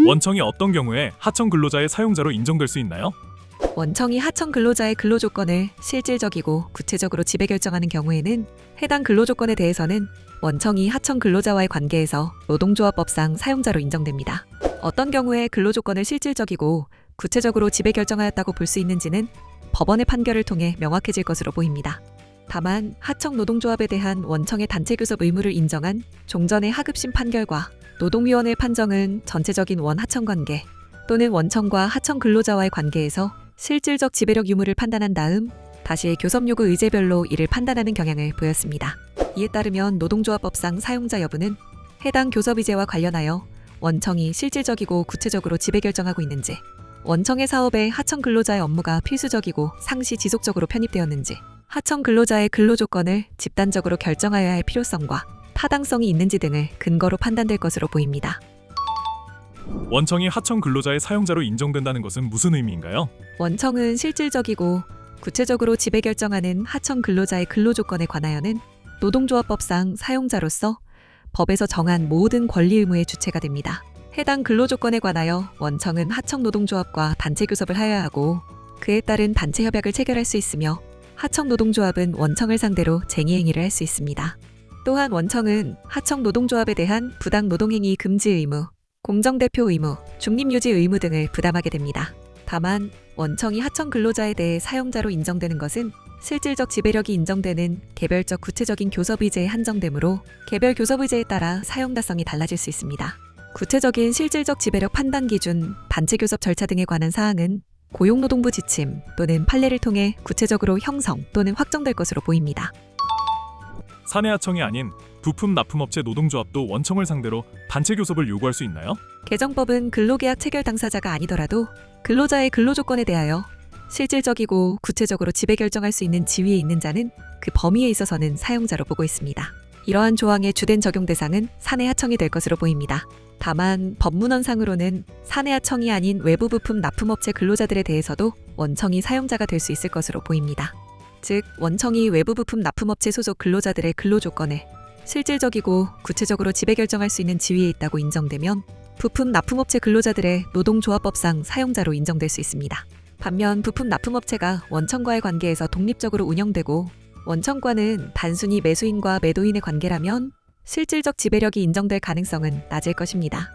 원청이 어떤 경우에 하청 근로자의 사용자로 인정될 수 있나요? 원청이 하청 근로자의 근로 조건을 실질적이고 구체적으로 지배 결정하는 경우에는 해당 근로 조건에 대해서는 원청이 하청 근로자와의 관계에서 노동조합법상 사용자로 인정됩니다. 어떤 경우에 근로 조건을 실질적이고 구체적으로 지배 결정하였다고 볼 수 있는지는 법원의 판결을 통해 명확해질 것으로 보입니다. 다만 하청 노동조합에 대한 원청의 단체 교섭 의무를 인정한 종전의 하급심 판결과 노동위원회 판정은 전체적인 원하청 관계 또는 원청과 하청 근로자와의 관계에서 실질적 지배력 유무를 판단한 다음 다시 교섭 요구 의제별로 이를 판단하는 경향을 보였습니다. 이에 따르면 노동조합법상 사용자 여부는 해당 교섭 의제와 관련하여 원청이 실질적이고 구체적으로 지배 결정하고 있는지, 원청의 사업에 하청 근로자의 업무가 필수적이고 상시 지속적으로 편입되었는지, 하청 근로자의 근로 조건을 집단적으로 결정하여야 할 필요성과 타당성이 있는지 등을 근거로 판단될 것으로 보입니다. 원청이 하청 근로자의 사용자로 인정된다는 것은 무슨 의미인가요? 원청은 실질적이고 구체적으로 지배 결정하는 하청 근로자의 근로 조건에 관하여는 노동조합법상 사용자로서 법에서 정한 모든 권리 의무의 주체가 됩니다. 해당 근로 조건에 관하여 원청은 하청 노동조합과 단체 교섭을 하여야 하고 그에 따른 단체 협약을 체결할 수 있으며 하청 노동조합은 원청을 상대로 쟁의 행위를 할 수 있습니다. 또한 원청은 하청 노동조합에 대한 부당 노동행위 금지 의무, 공정대표 의무, 중립유지 의무 등을 부담하게 됩니다. 다만 원청이 하청 근로자에 대해 사용자로 인정되는 것은 실질적 지배력이 인정되는 개별적 구체적인 교섭 의제에 한정되므로 개별 교섭 의제에 따라 사용다성이 달라질 수 있습니다. 구체적인 실질적 지배력 판단 기준, 단체 교섭 절차 등에 관한 사항은 고용노동부 지침 또는 판례를 통해 구체적으로 형성 또는 확정될 것으로 보입니다. 사내하청이 아닌 부품 납품업체 노동조합도 원청을 상대로 단체 교섭을 요구할 수 있나요? 개정법은 근로계약 체결 당사자가 아니더라도 근로자의 근로 조건에 대하여 실질적이고 구체적으로 지배 결정할 수 있는 지위에 있는 자는 그 범위에 있어서는 사용자로 보고 있습니다. 이러한 조항의 주된 적용 대상은 사내하청이 될 것으로 보입니다. 다만 법문헌상으로는 사내하청이 아닌 외부 부품 납품업체 근로자들에 대해서도 원청이 사용자가 될 수 있을 것으로 보입니다. 즉, 원청이 외부 부품 납품업체 소속 근로자들의 근로 조건에 실질적이고 구체적으로 지배 결정할 수 있는 지위에 있다고 인정되면 부품 납품업체 근로자들의 노동조합법상 사용자로 인정될 수 있습니다. 반면 부품 납품업체가 원청과의 관계에서 독립적으로 운영되고 원청과는 단순히 매수인과 매도인의 관계라면 실질적 지배력이 인정될 가능성은 낮을 것입니다.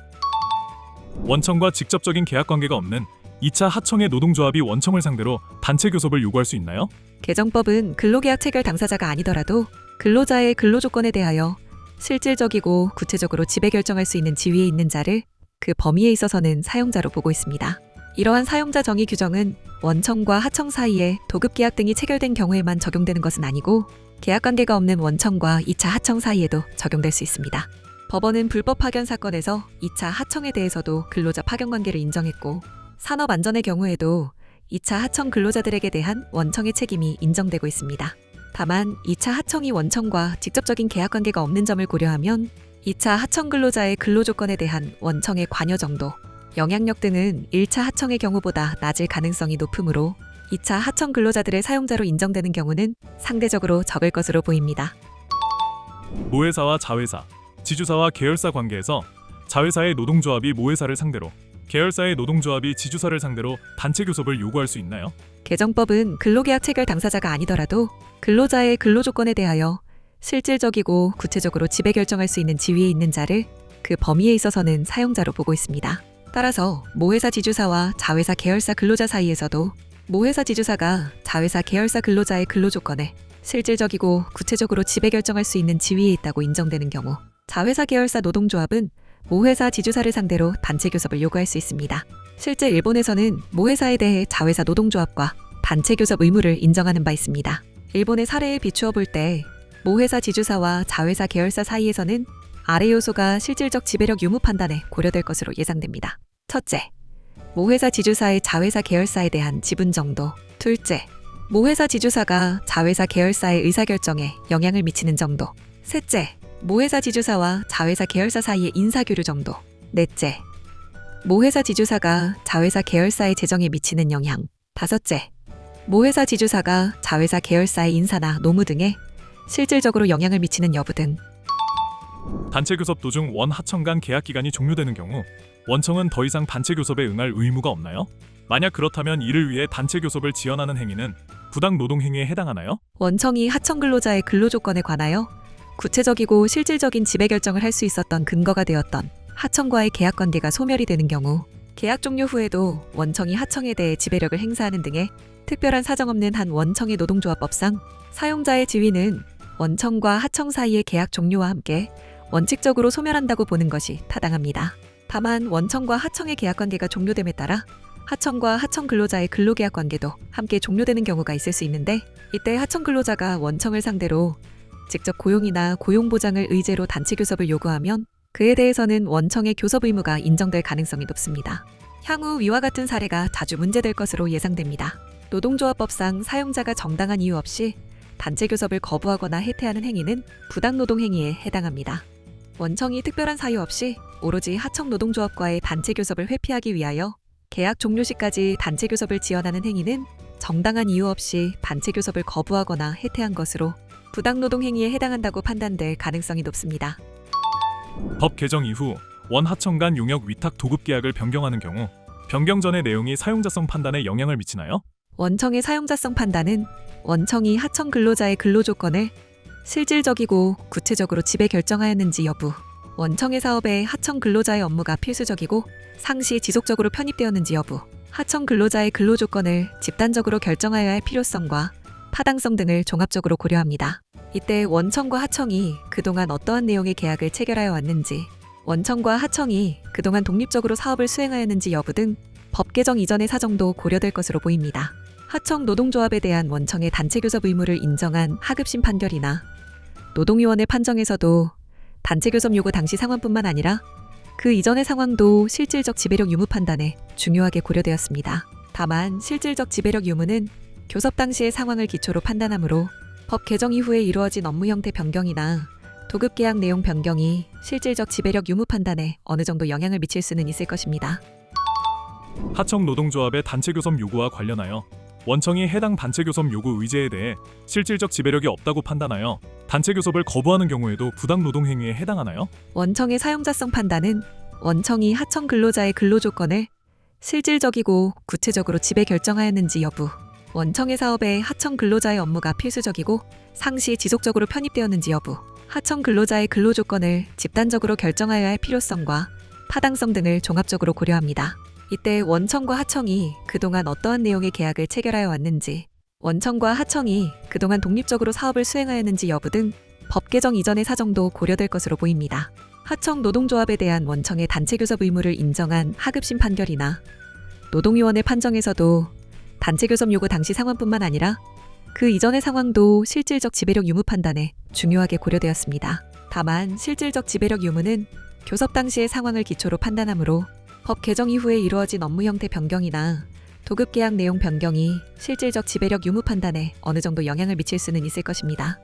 원청과 직접적인 계약 관계가 없는 2차 하청의 노동조합이 원청을 상대로 단체 교섭을 요구할 수 있나요? 개정법은 근로계약 체결 당사자가 아니더라도 근로자의 근로 조건에 대하여 실질적이고 구체적으로 지배 결정할 수 있는 지위에 있는 자를 그 범위에 있어서는 사용자로 보고 있습니다. 이러한 사용자 정의 규정은 원청과 하청 사이에 도급계약 등이 체결된 경우에만 적용되는 것은 아니고 계약관계가 없는 원청과 2차 하청 사이에도 적용될 수 있습니다. 법원은 불법 파견 사건에서 2차 하청에 대해서도 근로자 파견 관계를 인정했고 산업안전의 경우에도 2차 하청 근로자들에게 대한 원청의 책임이 인정되고 있습니다. 다만 2차 하청이 원청과 직접적인 계약관계가 없는 점을 고려하면 2차 하청 근로자의 근로 조건에 대한 원청의 관여 정도, 영향력 등은 1차 하청의 경우보다 낮을 가능성이 높으므로 2차 하청 근로자들의 사용자로 인정되는 경우는 상대적으로 적을 것으로 보입니다. 모회사와 자회사, 지주사와 계열사 관계에서 자회사의 노동조합이 모회사를 상대로, 계열사의 노동조합이 지주사를 상대로 단체 교섭을 요구할 수 있나요? 개정법은 근로계약 체결 당사자가 아니더라도 근로자의 근로 조건에 대하여 실질적이고 구체적으로 지배 결정할 수 있는 지위에 있는 자를 그 범위에 있어서는 사용자로 보고 있습니다. 따라서 모회사 지주사와 자회사 계열사 근로자 사이에서도 모회사 지주사가 자회사 계열사 근로자의 근로 조건에 실질적이고 구체적으로 지배 결정할 수 있는 지위에 있다고 인정되는 경우 자회사 계열사 노동조합은 모회사 지주사를 상대로 단체 교섭을 요구할 수 있습니다. 실제 일본에서는 모회사에 대해 자회사 노동조합과 단체 교섭 의무를 인정하는 바 있습니다. 일본의 사례에 비추어 볼 때 모회사 지주사와 자회사 계열사 사이에서는 아래 요소가 실질적 지배력 유무 판단에 고려될 것으로 예상됩니다. 첫째, 모회사 지주사의 자회사 계열사에 대한 지분 정도. 둘째, 모회사 지주사가 자회사 계열사의 의사결정에 영향을 미치는 정도. 셋째, 모회사 지주사와 자회사 계열사 사이의 인사교류 정도. 넷째, 모회사 지주사가 자회사 계열사의 재정에 미치는 영향. 다섯째, 모회사 지주사가 자회사 계열사의 인사나 노무 등에 실질적으로 영향을 미치는 여부 등. 단체 교섭 도중 원 하청 간 계약 기간이 종료되는 경우 원청은 더 이상 단체 교섭에 응할 의무가 없나요? 만약 그렇다면 이를 위해 단체 교섭을 지연하는 행위는 부당 노동 행위에 해당하나요? 원청이 하청 근로자의 근로 조건에 관하여 구체적이고 실질적인 지배 결정을 할 수 있었던 근거가 되었던 하청과의 계약 관계가 소멸이 되는 경우 계약 종료 후에도 원청이 하청에 대해 지배력을 행사하는 등의 특별한 사정 없는 한 원청의 노동조합법상 사용자의 지위는 원청과 하청 사이의 계약 종료와 함께 원칙적으로 소멸한다고 보는 것이 타당합니다. 다만 원청과 하청의 계약 관계가 종료됨에 따라 하청과 하청 근로자의 근로계약 관계도 함께 종료되는 경우가 있을 수 있는데, 이때 하청 근로자가 원청을 상대로 직접 고용이나 고용보장을 의제로 단체 교섭을 요구하면 그에 대해서는 원청의 교섭 의무가 인정될 가능성이 높습니다. 향후 위와 같은 사례가 자주 문제될 것으로 예상됩니다. 노동조합법상 사용자가 정당한 이유 없이 단체 교섭을 거부하거나 해태하는 행위는 부당노동 행위에 해당합니다. 원청이 특별한 사유 없이 오로지 하청 노동조합과의 단체 교섭을 회피하기 위하여 계약 종료 시까지 단체 교섭을 지연하는 행위는 정당한 이유 없이 단체 교섭을 거부하거나 해태한 것으로 부당노동 행위에 해당한다고 판단될 가능성이 높습니다. 법 개정 이후 원 하청 간 용역 위탁 도급 계약을 변경하는 경우 변경 전의 내용이 사용자성 판단에 영향을 미치나요? 원청의 사용자성 판단은 원청이 하청 근로자의 근로 조건을 실질적이고 구체적으로 지배 결정하였는지 여부, 원청의 사업에 하청 근로자의 업무가 필수적이고 상시 지속적으로 편입되었는지 여부, 하청 근로자의 근로 조건을 집단적으로 결정하여야 할 필요성과 타당성 등을 종합적으로 고려합니다. 이때 원청과 하청이 그동안 어떠한 내용의 계약을 체결하여 왔는지, 원청과 하청이 그동안 독립적으로 사업을 수행하였는지 여부 등 법 개정 이전의 사정도 고려될 것으로 보입니다. 하청 노동조합에 대한 원청의 단체 교섭 의무를 인정한 하급심 판결이나 노동위원회 판정에서도 단체 교섭 요구 당시 상황뿐만 아니라 그 이전의 상황도 실질적 지배력 유무 판단에 중요하게 고려되었습니다. 다만 실질적 지배력 유무는 교섭 당시의 상황을 기초로 판단하므로 법 개정 이후에 이루어진 업무 형태 변경이나 도급 계약 내용 변경이 실질적 지배력 유무 판단에 어느 정도 영향을 미칠 수는 있을 것입니다. 하청 노동조합의 단체 교섭 요구와 관련하여 원청이 해당 단체 교섭 요구 의제에 대해 실질적 지배력이 없다고 판단하여 단체 교섭을 거부하는 경우에도 부당 노동 행위에 해당하나요? 원청의 사용자성 판단은 원청이 하청 근로자의 근로 조건을 실질적이고 구체적으로 지배 결정하였는지 여부, 원청의 사업에 하청 근로자의 업무가 필수적이고 상시 지속적으로 편입되었는지 여부, 하청 근로자의 근로 조건을 집단적으로 결정하여야 할 필요성과 타당성 등을 종합적으로 고려합니다. 이때 원청과 하청이 그동안 어떠한 내용의 계약을 체결하여 왔는지, 원청과 하청이 그동안 독립적으로 사업을 수행하였는지 여부 등 법 개정 이전의 사정도 고려될 것으로 보입니다. 하청 노동조합에 대한 원청의 단체 교섭 의무를 인정한 하급심 판결이나 노동위원회 판정에서도 단체 교섭 요구 당시 상황뿐만 아니라 그 이전의 상황도 실질적 지배력 유무 판단에 중요하게 고려되었습니다. 다만 실질적 지배력 유무는 교섭 당시의 상황을 기초로 판단하므로 법 개정 이후에 이루어진 업무 형태 변경이나 도급 계약 내용 변경이 실질적 지배력 유무 판단에 어느 정도 영향을 미칠 수는 있을 것입니다.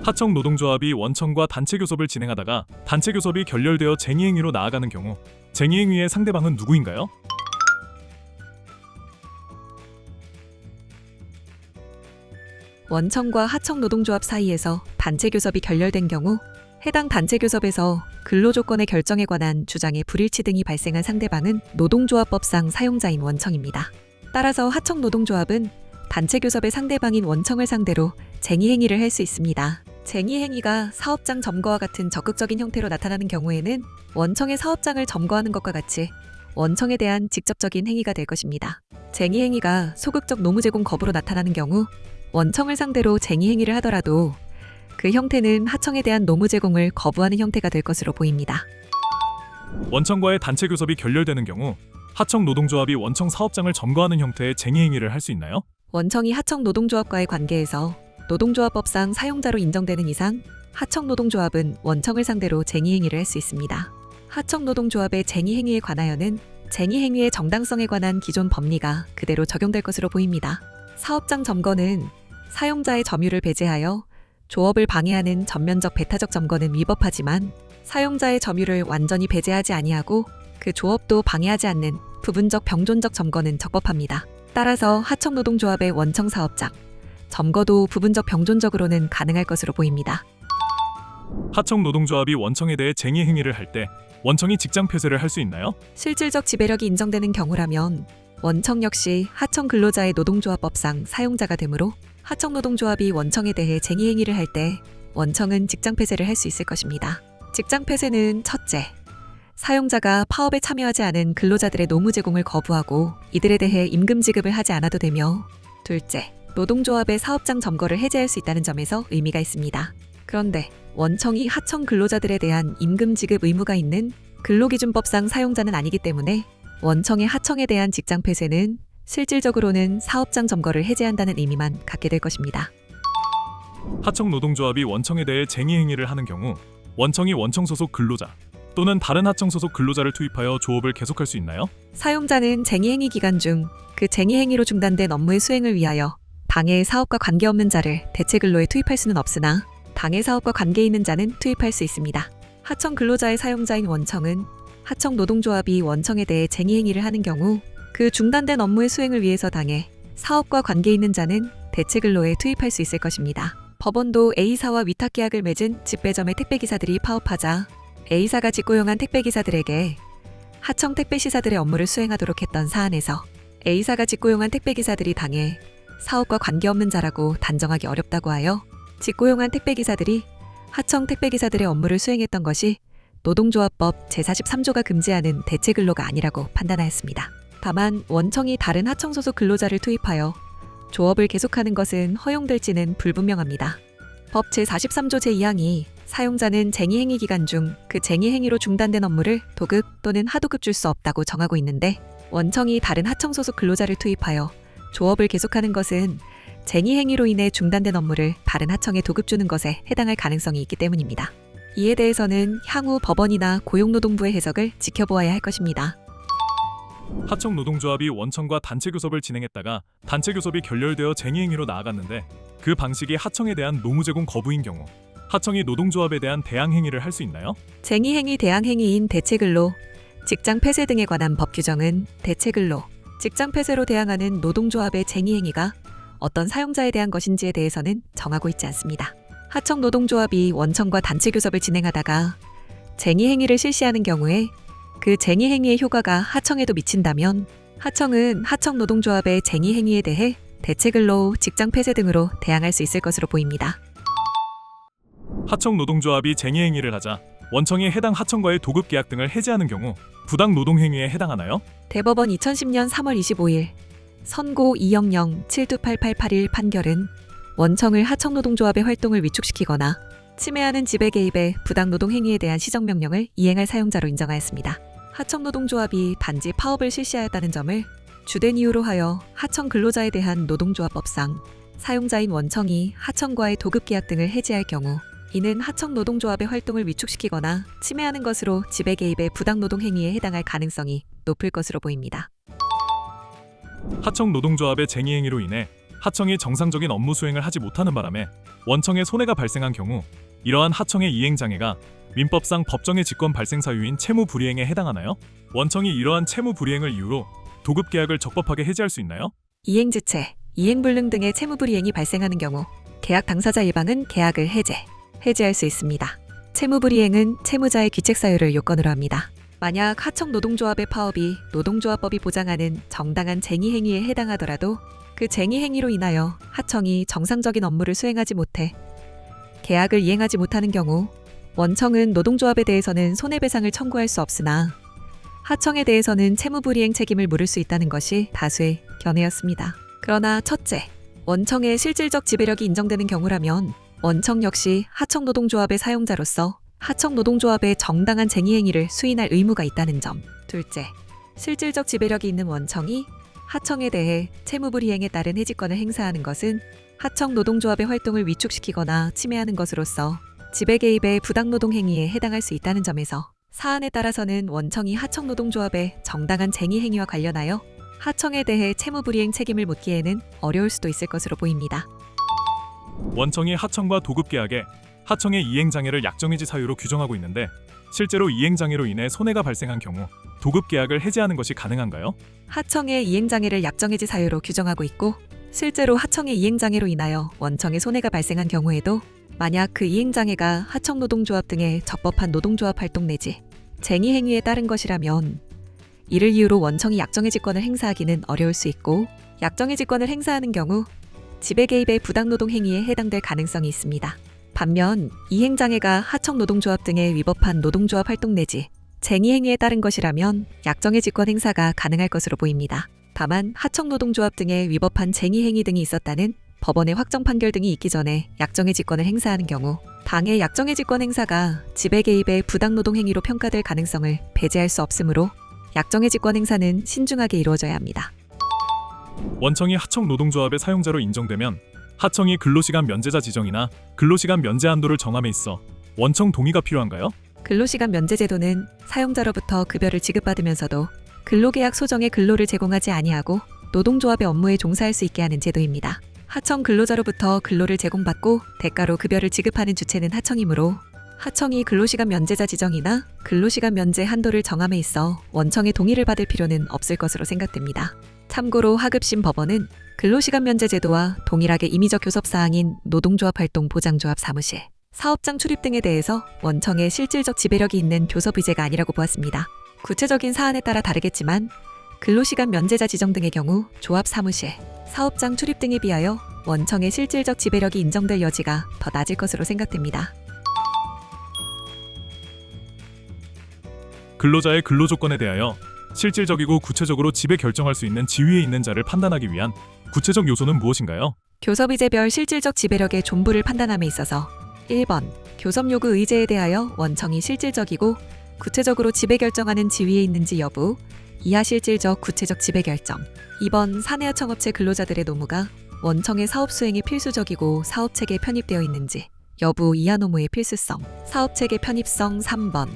하청 노동조합이 원청과 단체 교섭을 진행하다가 단체 교섭이 결렬되어 쟁의행위로 나아가는 경우 쟁의행위의 상대방은 누구인가요? 원청과 하청 노동조합 사이에서 단체 교섭이 결렬된 경우 해당 단체 교섭에서 근로조건의 결정에 관한 주장의 불일치 등이 발생한 상대방은 노동조합법상 사용자인 원청입니다. 따라서 하청 노동조합은 단체 교섭의 상대방인 원청을 상대로 쟁의행위를 할 수 있습니다. 쟁의행위가 사업장 점거와 같은 적극적인 형태로 나타나는 경우에는 원청의 사업장을 점거하는 것과 같이 원청에 대한 직접적인 행위가 될 것입니다. 쟁의행위가 소극적 노무 제공 거부로 나타나는 경우 원청을 상대로 쟁의행위를 하더라도 그 형태는 하청에 대한 노무 제공을 거부하는 형태가 될 것으로 보입니다. 원청과의 단체 교섭이 결렬되는 경우 하청 노동조합이 원청 사업장을 점거하는 형태의 쟁의행위를 할 수 있나요? 원청이 하청 노동조합과의 관계에서 노동조합법상 사용자로 인정되는 이상 하청 노동조합은 원청을 상대로 쟁의행위를 할 수 있습니다. 하청 노동조합의 쟁의행위에 관하여는 쟁의행위의 정당성에 관한 기존 법리가 그대로 적용될 것으로 보입니다. 사업장 점거는 사용자의 점유를 배제하여 조업을 방해하는 전면적 배타적 점거는 위법하지만 사용자의 점유를 완전히 배제하지 아니하고 그 조업도 방해하지 않는 부분적 병존적 점거는 적법합니다. 따라서 하청 노동조합의 원청 사업장 점거도 부분적 병존적으로는 가능할 것으로 보입니다. 하청 노동조합이 원청에 대해 쟁의 행위를 할 때 원청이 직장 폐쇄를 할 수 있나요? 실질적 지배력이 인정되는 경우라면 원청 역시 하청 근로자의 노동조합법상 사용자가 되므로 하청 노동조합이 원청에 대해 쟁의 행위를 할 때 원청은 직장 폐쇄를 할 수 있을 것입니다. 직장 폐쇄는 첫째, 사용자가 파업에 참여하지 않은 근로자들의 노무 제공을 거부하고 이들에 대해 임금 지급을 하지 않아도 되며, 둘째, 노동조합의 사업장 점거를 해제할 수 있다는 점에서 의미가 있습니다. 그런데 원청이 하청 근로자들에 대한 임금 지급 의무가 있는 근로기준법상 사용자는 아니기 때문에 원청의 하청에 대한 직장 폐쇄는 실질적으로는 사업장 점거를 해제한다는 의미만 갖게 될 것입니다. 하청 노동조합이 원청에 대해 쟁의 행위를 하는 경우 원청이 원청 소속 근로자 또는 다른 하청 소속 근로자를 투입하여 조업을 계속할 수 있나요? 사용자는 쟁의 행위 기간 중 그 쟁의 행위로 중단된 업무의 수행을 위하여 당해의 사업과 관계없는 자를 대체 근로에 투입할 수는 없으나 당해 사업과 관계 있는 자는 투입할 수 있습니다. 하청 근로자의 사용자인 원청은 하청 노동조합이 원청에 대해 쟁의 행위를 하는 경우 그 중단된 업무의 수행을 위해서 당해 사업과 관계 있는 자는 대체 근로에 투입할 수 있을 것입니다. 법원도 A사와 위탁 계약을 맺은 집배점의 택배기사들이 파업하자 A사가 직고용한 택배기사들에게 하청 택배시사들의 업무를 수행하도록 했던 사안에서 A사가 직고용한 택배기사들이 당해 사업과 관계없는 자라고 단정하기 어렵다고 하여 직고용한 택배기사들이 하청 택배기사들의 업무를 수행했던 것이 노동조합법 제43조가 금지하는 대체근로가 아니라고 판단하였습니다. 다만 원청이 다른 하청 소속 근로자를 투입하여 조업을 계속하는 것은 허용될지는 불분명합니다. 법 제43조 제2항이 사용자는 쟁의 행위 기간 중 그 쟁의 행위로 중단된 업무를 도급 또는 하도급 줄 수 없다고 정하고 있는데, 원청이 다른 하청 소속 근로자를 투입하여 조업을 계속하는 것은 쟁의 행위로 인해 중단된 업무를 다른 하청에 도급 주는 것에 해당할 가능성이 있기 때문입니다. 이에 대해서는 향후 법원이나 고용노동부의 해석을 지켜보아야 할 것입니다. 하청 노동조합이 원청과 단체 교섭을 진행했다가 단체 교섭이 결렬되어 쟁의 행위로 나아갔는데 그 방식이 하청에 대한 노무 제공 거부인 경우 하청이 노동조합에 대한 대항 행위를 할 수 있나요? 쟁의 행위 대항 행위인 대체근로, 직장 폐쇄 등에 관한 법 규정은 대체근로, 직장 폐쇄로 대항하는 노동조합의 쟁의 행위가 어떤 사용자에 대한 것인지에 대해서는 정하고 있지 않습니다. 하청 노동조합이 원청과 단체 교섭을 진행하다가 쟁의 행위를 실시하는 경우에 그 쟁의 행위의 효과가 하청에도 미친다면 하청은 하청 노동조합의 쟁의 행위에 대해 대체근로, 직장 폐쇄 등으로 대항할 수 있을 것으로 보입니다. 하청 노동조합이 쟁의 행위를 하자 원청이 해당 하청과의 도급 계약 등을 해지하는 경우 부당 노동 행위에 해당하나요? 대법원 2010년 3월 25일 선고 200-728881 판결은 원청을 하청 노동조합의 활동을 위축시키거나 침해하는 지배 개입의 부당 노동 행위에 대한 시정명령을 이행할 사용자로 인정하였습니다. 하청 노동조합이 단지 파업을 실시하였다는 점을 주된 이유로 하여 하청 근로자에 대한 노동조합법상 사용자인 원청이 하청과의 도급 계약 등을 해지할 경우 이는 하청 노동조합의 활동을 위축시키거나 침해하는 것으로 지배 개입의 부당 노동 행위에 해당할 가능성이 높을 것으로 보입니다. 하청 노동조합의 쟁의 행위로 인해 하청이 정상적인 업무 수행을 하지 못하는 바람에 원청에 손해가 발생한 경우 이러한 하청의 이행 장애가 민법상 법정의 직권 발생 사유인 채무 불이행에 해당하나요? 원청이 이러한 채무 불이행을 이유로 도급 계약을 적법하게 해지할 수 있나요? 이행지체, 이행불능 등의 채무불이행이 발생하는 경우 계약 당사자 일방은 계약을 해지할 수 있습니다. 채무불이행은 채무자의 귀책 사유를 요건으로 합니다. 만약 하청 노동조합의 파업이 노동조합법이 보장하는 정당한 쟁의 행위에 해당하더라도 그 쟁의 행위로 인하여 하청이 정상적인 업무를 수행하지 못해 계약을 이행하지 못하는 경우 원청은 노동조합에 대해서는 손해배상을 청구할 수 없으나 하청에 대해서는 채무불이행 책임을 물을 수 있다는 것이 다수의 견해였습니다. 그러나 첫째, 원청의 실질적 지배력이 인정되는 경우라면 원청 역시 하청 노동조합의 사용자로서 하청 노동조합의 정당한 쟁의 행위를 수인할 의무가 있다는 점. 둘째, 실질적 지배력이 있는 원청이 하청에 대해 채무불이행에 따른 해지권을 행사하는 것은 하청 노동조합의 활동을 위축시키거나 침해하는 것으로서 지배 개입의 부당 노동 행위에 해당할 수 있다는 점에서 사안에 따라서는 원청이 하청 노동조합의 정당한 쟁의 행위와 관련하여 하청에 대해 채무불이행 책임을 묻기에는 어려울 수도 있을 것으로 보입니다. 원청이 하청과 도급 계약에 하청의 이행 장애를 약정해지 사유로 규정하고 있는데 실제로 이행 장애로 인해 손해가 발생한 경우 도급 계약을 해지하는 것이 가능한가요? 하청의 이행 장애를 약정해지 사유로 규정하고 있고 실제로 하청의 이행장애로 인하여 원청에 손해가 발생한 경우에도 만약 그 이행장애가 하청노동조합 등의 적법한 노동조합 활동 내지 쟁의 행위에 따른 것이라면 이를 이유로 원청이 약정의 직권을 행사하기는 어려울 수 있고 약정의 직권을 행사하는 경우 지배 개입의 부당노동 행위에 해당될 가능성이 있습니다. 반면 이행장애가 하청노동조합 등에 위법한 노동조합 활동 내지 쟁의 행위에 따른 것이라면 약정의 직권 행사가 가능할 것으로 보입니다. 다만 하청노동조합 등의 위법한 쟁의 행위 등이 있었다는 법원의 확정 판결 등이 있기 전에 약정의 직권을 행사하는 경우 당해 약정의 직권 행사가 지배 개입의 부당노동 행위로 평가될 가능성을 배제할 수 없으므로 약정의 직권 행사는 신중하게 이루어져야 합니다. 원청이 하청 노동조합의 사용자로 인정되면 하청이 근로시간 면제자 지정이나 근로시간 면제 한도를 정함에 있어 원청 동의가 필요한가요? 근로시간 면제 제도는 사용자로부터 급여를 지급받으면서도 근로계약 소정의 근로를 제공하지 아니하고 노동조합의 업무에 종사할 수 있게 하는 제도입니다. 하청 근로자로부터 근로를 제공받고 대가로 급여를 지급하는 주체는 하청이므로 하청이 근로시간 면제자 지정이나 근로시간 면제 한도를 정함에 있어 원청의 동의를 받을 필요는 없을 것으로 생각됩니다. 참고로 하급심 법원은 근로시간 면제 제도와 동일하게 임의적 교섭사항인 노동조합 활동 보장조합 사무실, 사업장 출입 등에 대해서 원청의 실질적 지배력이 있는 교섭 의제가 아니라고 보았습니다. 구체적인 사안에 따라 다르겠지만 근로시간 면제자 지정 등의 경우 조합 사무실, 사업장 출입 등에 비하여 원청의 실질적 지배력이 인정될 여지가 더 낮을 것으로 생각됩니다. 근로자의 근로조건에 대하여 실질적이고 구체적으로 지배 결정할 수 있는 지위에 있는 자를 판단하기 위한 구체적 요소는 무엇인가요? 교섭 의제별 실질적 지배력의 존부를 판단함에 있어서 1번 교섭 요구 의제에 대하여 원청이 실질적이고 구체적으로 지배 결정하는 지위에 있는지 여부, 이하 실질적 구체적 지배 결정. 2번 사내하청업체 근로자들의 노무가 원청의 사업 수행에 필수적이고 사업체계에 편입되어 있는지 여부, 이하 노무의 필수성. 사업체계 편입성. 3번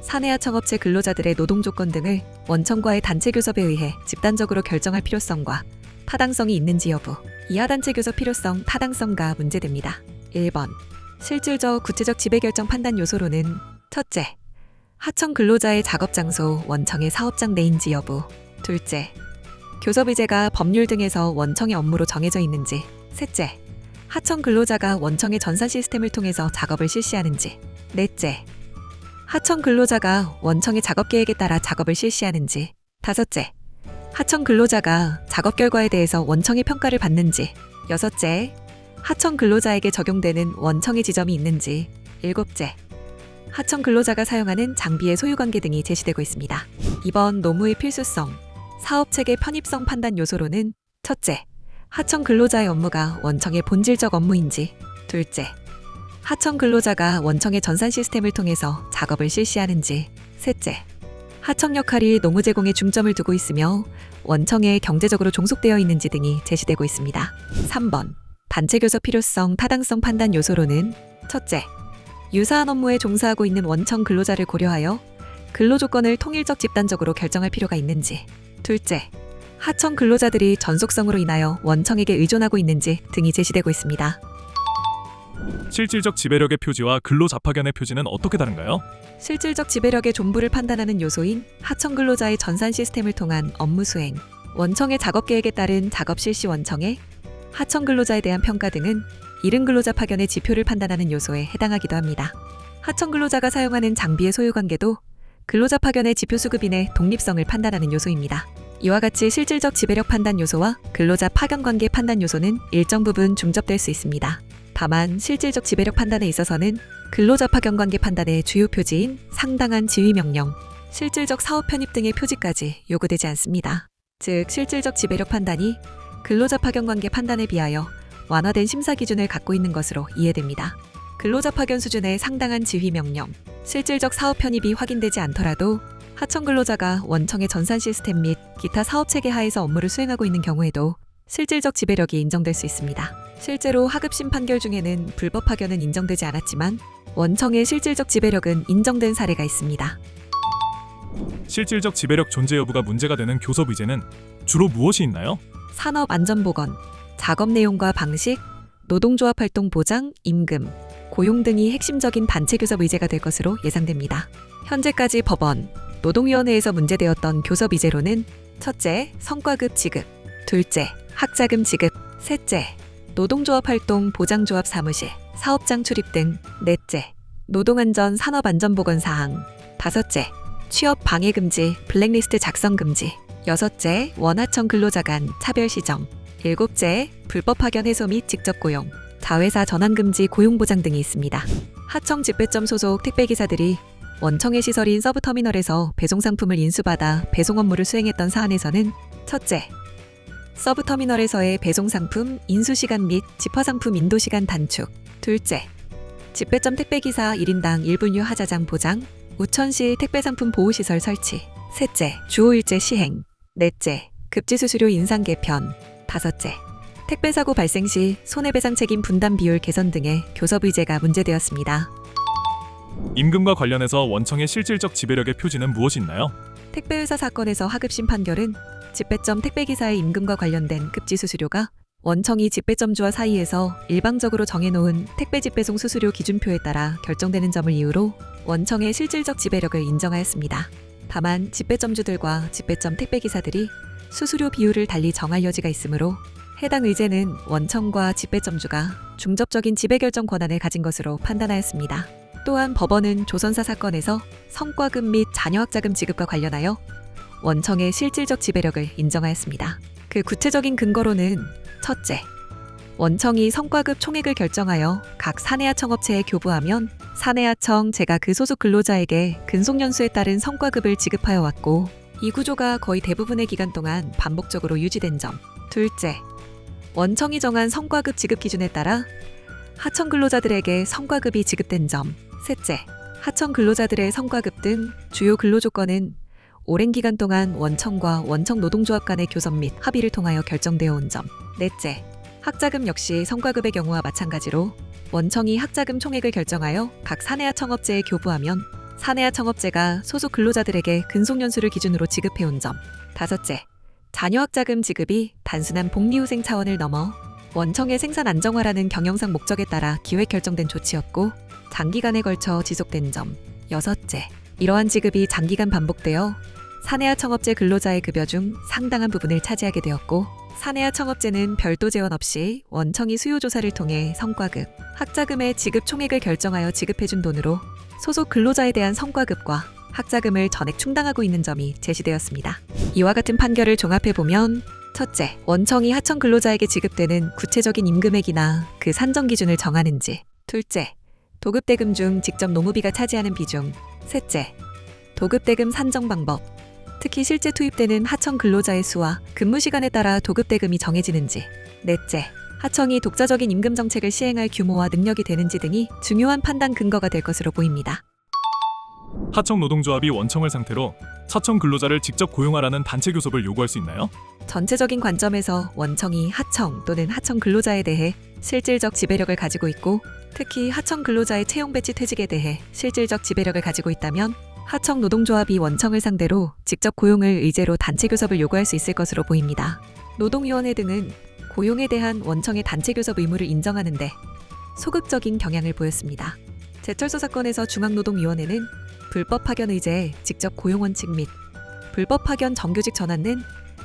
사내하청업체 근로자들의 노동조건 등을 원청과의 단체교섭에 의해 집단적으로 결정할 필요성과 타당성이 있는지 여부, 이하 단체교섭 필요성, 타당성과 문제됩니다. 1번 실질적 구체적 지배결정 판단 요소로는 첫째, 하청 근로자의 작업장소 원청의 사업장 내인지 여부. 둘째, 교섭 의제가 법률 등에서 원청의 업무로 정해져 있는지. 셋째, 하청 근로자가 원청의 전산 시스템을 통해서 작업을 실시하는지. 넷째, 하청 근로자가 원청의 작업 계획에 따라 작업을 실시하는지. 다섯째, 하청 근로자가 작업 결과에 대해서 원청의 평가를 받는지. 여섯째, 하청 근로자에게 적용되는 원청의 지점이 있는지. 일곱째, 하청 근로자가 사용하는 장비의 소유관계 등이 제시되고 있습니다. 이번 노무의 필수성, 사업체계 편입성 판단 요소로는 첫째, 하청 근로자의 업무가 원청의 본질적 업무인지. 둘째, 하청 근로자가 원청의 전산 시스템을 통해서 작업을 실시하는지. 셋째, 하청 역할이 노무 제공에 중점을 두고 있으며 원청에 경제적으로 종속되어 있는지 등이 제시되고 있습니다. 3번 단체교섭 필요성, 타당성 판단 요소로는 첫째, 유사한 업무에 종사하고 있는 원청 근로자를 고려하여 근로조건을 통일적 집단적으로 결정할 필요가 있는지. 둘째, 하청 근로자들이 전속성으로 인하여 원청에게 의존하고 있는지 등이 제시되고 있습니다. 실질적 지배력의 표지와 근로자파견의 표지는 어떻게 다른가요? 실질적 지배력의 존부를 판단하는 요소인 하청 근로자의 전산 시스템을 통한 업무 수행, 원청의 작업 계획에 따른 작업 실시 원청의 하청 근로자에 대한 평가 등은 이른 근로자 파견의 지표를 판단하는 요소에 해당하기도 합니다. 하청 근로자가 사용하는 장비의 소유관계도 근로자 파견의 지표 수급인의 독립성을 판단하는 요소입니다. 이와 같이 실질적 지배력 판단 요소와 근로자 파견 관계 판단 요소는 일정 부분 중접될 수 있습니다. 다만 실질적 지배력 판단에 있어서는 근로자 파견 관계 판단의 주요 표지인 상당한 지위 명령, 실질적 사업 편입 등의 표지까지 요구되지 않습니다. 즉 실질적 지배력 판단이 근로자 파견 관계 판단에 비하여 완화된 심사 기준을 갖고 있는 것으로 이해됩니다. 근로자 파견 수준의 상당한 지휘 명령, 실질적 사업 편입이 확인되지 않더라도 하청 근로자가 원청의 전산 시스템 및 기타 사업 체계 하에서 업무를 수행하고 있는 경우에도 실질적 지배력이 인정될 수 있습니다. 실제로 하급심 판결 중에는 불법 파견은 인정되지 않았지만 원청의 실질적 지배력은 인정된 사례가 있습니다. 실질적 지배력 존재 여부가 문제가 되는 교섭 의제는 주로 무엇이 있나요? 산업안전보건, 작업 내용과 방식, 노동조합 활동 보장, 임금, 고용 등이 핵심적인 단체 교섭 의제가 될 것으로 예상됩니다. 현재까지 법원, 노동위원회에서 문제되었던 교섭 의제로는 첫째, 성과급 지급, 둘째, 학자금 지급, 셋째, 노동조합 활동 보장조합 사무실, 사업장 출입 등. 넷째, 노동안전 산업안전보건 사항. 다섯째, 취업 방해 금지, 블랙리스트 작성 금지. 여섯째, 원하청 근로자 간 차별 시정. 일곱째, 불법 파견 해소 및 직접 고용, 자회사 전환 금지 고용 보장 등이 있습니다. 하청 집배점 소속 택배기사들이 원청의 시설인 서브터미널에서 배송 상품을 인수받아 배송 업무를 수행했던 사안에서는 첫째, 서브터미널에서의 배송 상품 인수 시간 및 집화 상품 인도 시간 단축. 둘째, 집배점 택배기사 1인당 1분류 하자장 보장, 우천시 택배상품 보호시설 설치. 셋째, 주 5일제 시행. 넷째, 급지수수료 인상 개편. 다섯째, 택배사고 발생 시 손해배상 책임 분담 비율 개선 등의 교섭 의제가 문제되었습니다. 임금과 관련해서 원청의 실질적 지배력의 표지는 무엇이 있나요? 택배회사 사건에서 하급심 판결은 집배점 택배기사의 임금과 관련된 급지수수료가 원청이 집배점주와 사이에서 일방적으로 정해놓은 택배 집배송 수수료 기준표에 따라 결정되는 점을 이유로 원청의 실질적 지배력을 인정하였습니다. 다만 집배점주들과 집배점 택배기사들이 수수료 비율을 달리 정할 여지가 있으므로 해당 의제는 원청과 집배점주가 중접적인 지배결정 권한을 가진 것으로 판단하였습니다. 또한 법원은 조선사 사건에서 성과급 및 자녀학자금 지급과 관련하여 원청의 실질적 지배력을 인정하였습니다. 그 구체적인 근거로는 첫째, 원청이 성과급 총액을 결정하여 각 사내하청 업체에 교부하면 사내하청 제가 그 소속 근로자에게 근속연수에 따른 성과급을 지급하여 왔고 이 구조가 거의 대부분의 기간 동안 반복적으로 유지된 점. 둘째, 원청이 정한 성과급 지급 기준에 따라 하청 근로자들에게 성과급이 지급된 점. 셋째, 하청 근로자들의 성과급 등 주요 근로 조건은 오랜 기간 동안 원청과 원청 노동조합 간의 교섭 및 합의를 통하여 결정되어 온 점. 넷째, 학자금 역시 성과급의 경우와 마찬가지로 원청이 학자금 총액을 결정하여 각 사내하청 업체에 교부하면 사내하청 업체가 소속 근로자들에게 근속연수를 기준으로 지급해온 점. 다섯째, 자녀학자금 지급이 단순한 복리후생 차원을 넘어 원청의 생산 안정화라는 경영상 목적에 따라 기획 결정된 조치였고 장기간에 걸쳐 지속된 점. 여섯째, 이러한 지급이 장기간 반복되어 사내하청 업체 근로자의 급여 중 상당한 부분을 차지하게 되었고 사내하청 업체는 별도 재원 없이 원청이 수요조사를 통해 성과급, 학자금의 지급 총액을 결정하여 지급해준 돈으로 소속 근로자에 대한 성과급과 학자금을 전액 충당하고 있는 점이 제시되었습니다. 이와 같은 판결을 종합해보면 첫째, 원청이 하청 근로자에게 지급되는 구체적인 임금액이나 그 산정 기준을 정하는지. 둘째, 도급대금 중 직접 노무비가 차지하는 비중. 셋째, 도급대금 산정 방법. 특히 실제 투입되는 하청 근로자의 수와 근무 시간에 따라 도급대금이 정해지는지. 넷째, 하청이 독자적인 임금 정책을 시행할 규모와 능력이 되는지 등이 중요한 판단 근거가 될 것으로 보입니다. 하청 노동조합이 원청을 상태로 하청 근로자를 직접 고용하라는 단체 교섭을 요구할 수 있나요? 전체적인 관점에서 원청이 하청 또는 하청 근로자에 대해 실질적 지배력을 가지고 있고 특히 하청 근로자의 채용 배치 퇴직에 대해 실질적 지배력을 가지고 있다면 하청 노동조합이 원청을 상대로 직접 고용을 의제로 단체 교섭을 요구할 수 있을 것으로 보입니다. 노동위원회 등은 고용에 대한 원청의 단체 교섭 의무를 인정하는데 소극적인 경향을 보였습니다. 제철소 사건에서 중앙노동위원회는 불법 파견 의제, 직접 고용 원칙 및 불법 파견 정규직 전환은